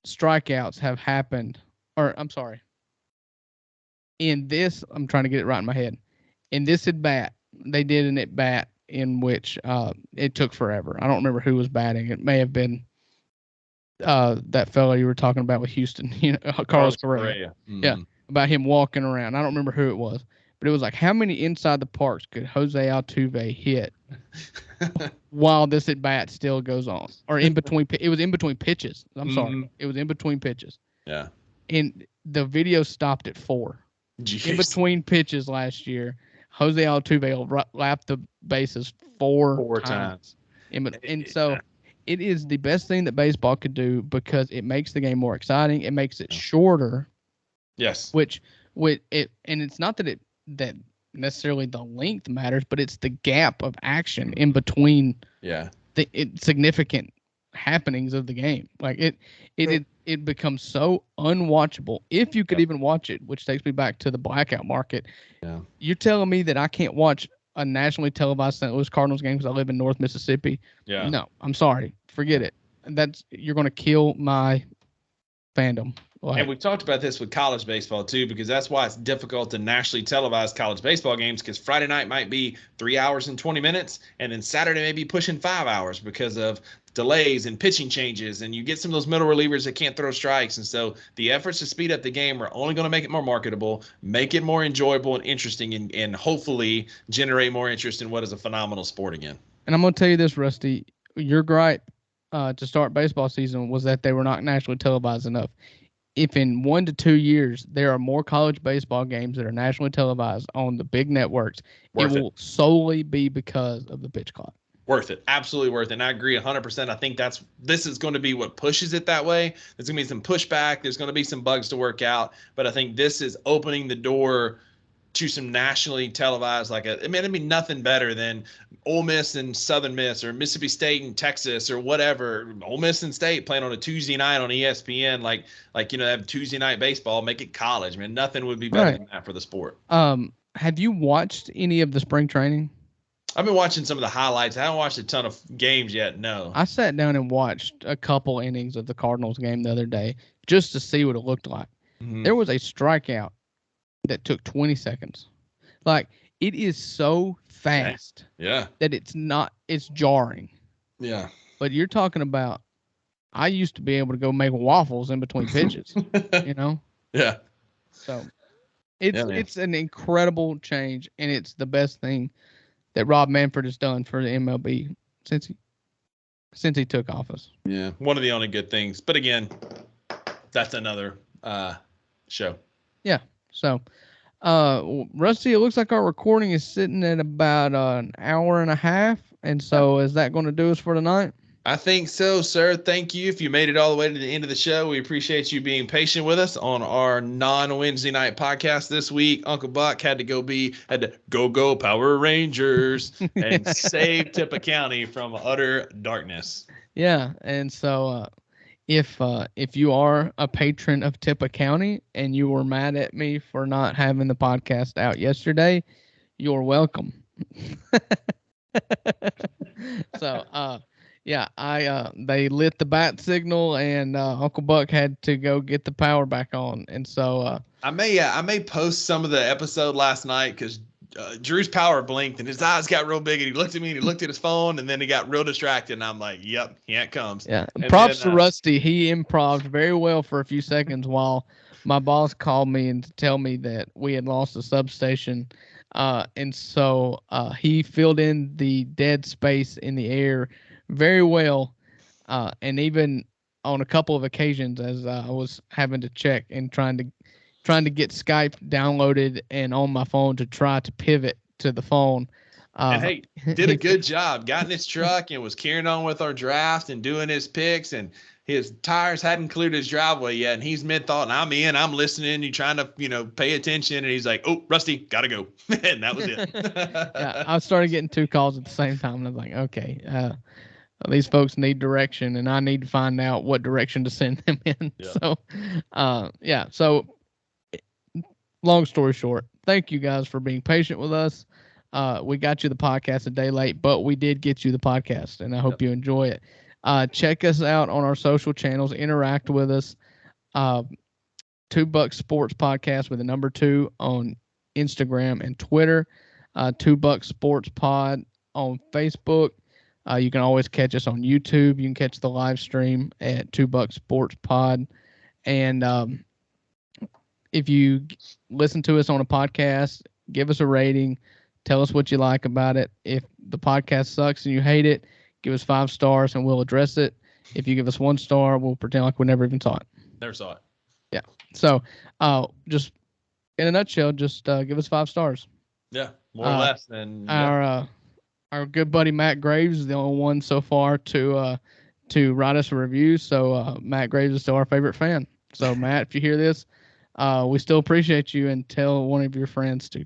strikeouts have happened, or I'm sorry. In this, I'm trying to get it right in my head. In this at bat, they did an at bat in which it took forever. I don't remember who was batting. It may have been that fellow you were talking about with Houston, Carlos Correa. Mm-hmm. Yeah, about him walking around. I don't remember who it was, but it was like, how many inside the parks could Jose Altuve hit while this at bat still goes on, or in between? It was in between pitches. I'm sorry, it was in between pitches. Yeah, and the video stopped at 4. Jeez. In between pitches last year, Jose Altuve lapped the bases 4 times. And so it is the best thing that baseball could do because it makes the game more exciting. It makes it shorter. Yes. Which and it's not that necessarily the length matters, but it's the gap of action in between. Yeah. Significant happenings of the game. Like it becomes so unwatchable if you could even watch it, which takes me back to the blackout market. Yeah. You're telling me that I can't watch a nationally televised St. Louis Cardinals game because I live in North Mississippi? Yeah. No, I'm sorry. Forget it. You're going to kill my fandom. And we've talked about this with college baseball too, because that's why it's difficult to nationally televise college baseball games, because Friday night might be 3 hours and 20 minutes, and then Saturday may be pushing 5 hours because of delays and pitching changes, and you get some of those middle relievers that can't throw strikes. And so the efforts to speed up the game are only going to make it more marketable, make it more enjoyable and interesting, and hopefully generate more interest in what is a phenomenal sport again. And I'm going to tell you this, Rusty, your gripe to start baseball season was that they were not nationally televised enough. If in 1 to 2 years there are more college baseball games that are nationally televised on the big networks, it will solely be because of the pitch clock. Worth it. Absolutely worth it. And I agree 100%. I think this is going to be what pushes it that way. There's going to be some pushback. There's going to be some bugs to work out. But I think this is opening the door to some nationally televised, it'd be nothing better than Ole Miss and Southern Miss, or Mississippi State and Texas, or whatever. Ole Miss and State playing on a Tuesday night on ESPN, they have Tuesday night baseball. Make it college, man. Nothing would be better than that for the sport. Have you watched any of the spring training? I've been watching some of the highlights. I haven't watched a ton of games yet. No. I sat down and watched a couple innings of the Cardinals game the other day just to see what it looked like. Mm-hmm. There was a strikeout that took 20 seconds. It is so fast. Yeah. That it's jarring. Yeah. But you're talking about, I used to be able to go make waffles in between pitches, Yeah. So it's an incredible change, and it's the best thing that Rob Manfred has done for the MLB since he took office. Yeah. One of the only good things. But again, that's another show. Yeah. So, Rusty, it looks like our recording is sitting at about an hour and a half. And so is that going to do us for tonight? I think so, sir. Thank you. If you made it all the way to the end of the show, we appreciate you being patient with us on our non-Wednesday night podcast this week. Uncle Buck had to go Power Rangers and save Tippah County from utter darkness. Yeah. And so, if you are a patron of Tippah County and you were mad at me for not having the podcast out yesterday, you're welcome. So, they lit the bat signal, and Uncle Buck had to go get the power back on. And so I may post some of the episode last night, because Drew's power blinked and his eyes got real big, and he looked at me and he looked at his phone, and then he got real distracted, and I'm like, yep, here it comes. Yeah. Props to Rusty. He improv'd very well for a few seconds while my boss called me and tell me that we had lost the substation. And so he filled in the dead space in the air very well. And even on a couple of occasions, as I was having to check and trying to get Skype downloaded and on my phone to try to pivot to the phone. And hey, did a good job. Got in his truck and was carrying on with our draft and doing his picks, and his tires hadn't cleared his driveway yet. And he's mid-thought, and I'm listening, you trying to, pay attention. And he's like, oh, Rusty, got to go. And that was it. Yeah, I started getting 2 calls at the same time. And I was like, okay, these folks need direction, and I need to find out what direction to send them in. Yeah. So, long story short, thank you guys for being patient with us. We got you the podcast a day late, but we did get you the podcast, and I hope you enjoy it. Check us out on our social channels. Interact with us. 2 Bucks Sports Podcast with the number 2 on Instagram and Twitter. 2 Bucks Sports Pod on Facebook. You can always catch us on YouTube. You can catch the live stream at 2 Bucks Sports Pod. And if you listen to us on a podcast, give us a rating. Tell us what you like about it. If the podcast sucks and you hate it, give us 5 stars and we'll address it. If you give us 1 star, we'll pretend like we never even saw it. Never saw it. Yeah. So, just in a nutshell, just give us 5 stars. Yeah, more or less. Than our good buddy Matt Graves is the only one so far to write us a review. So Matt Graves is still our favorite fan. So Matt, if you hear this, we still appreciate you, and tell one of your friends to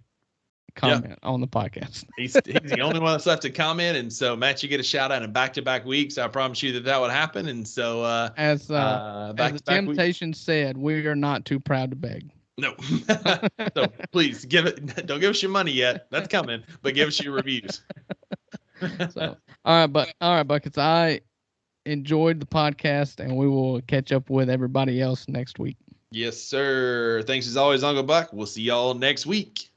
comment on the podcast. He's the only one that's left to comment. And so, Matt, you get a shout out in back-to-back weeks. I promise you that would happen. And so, as the Temptation said, we are not too proud to beg. No. So please don't give us your money yet. That's coming, but give us your reviews. So, all right, Buckets. I enjoyed the podcast, and we will catch up with everybody else next week. Yes, sir. Thanks as always, Uncle Buck. We'll see y'all next week.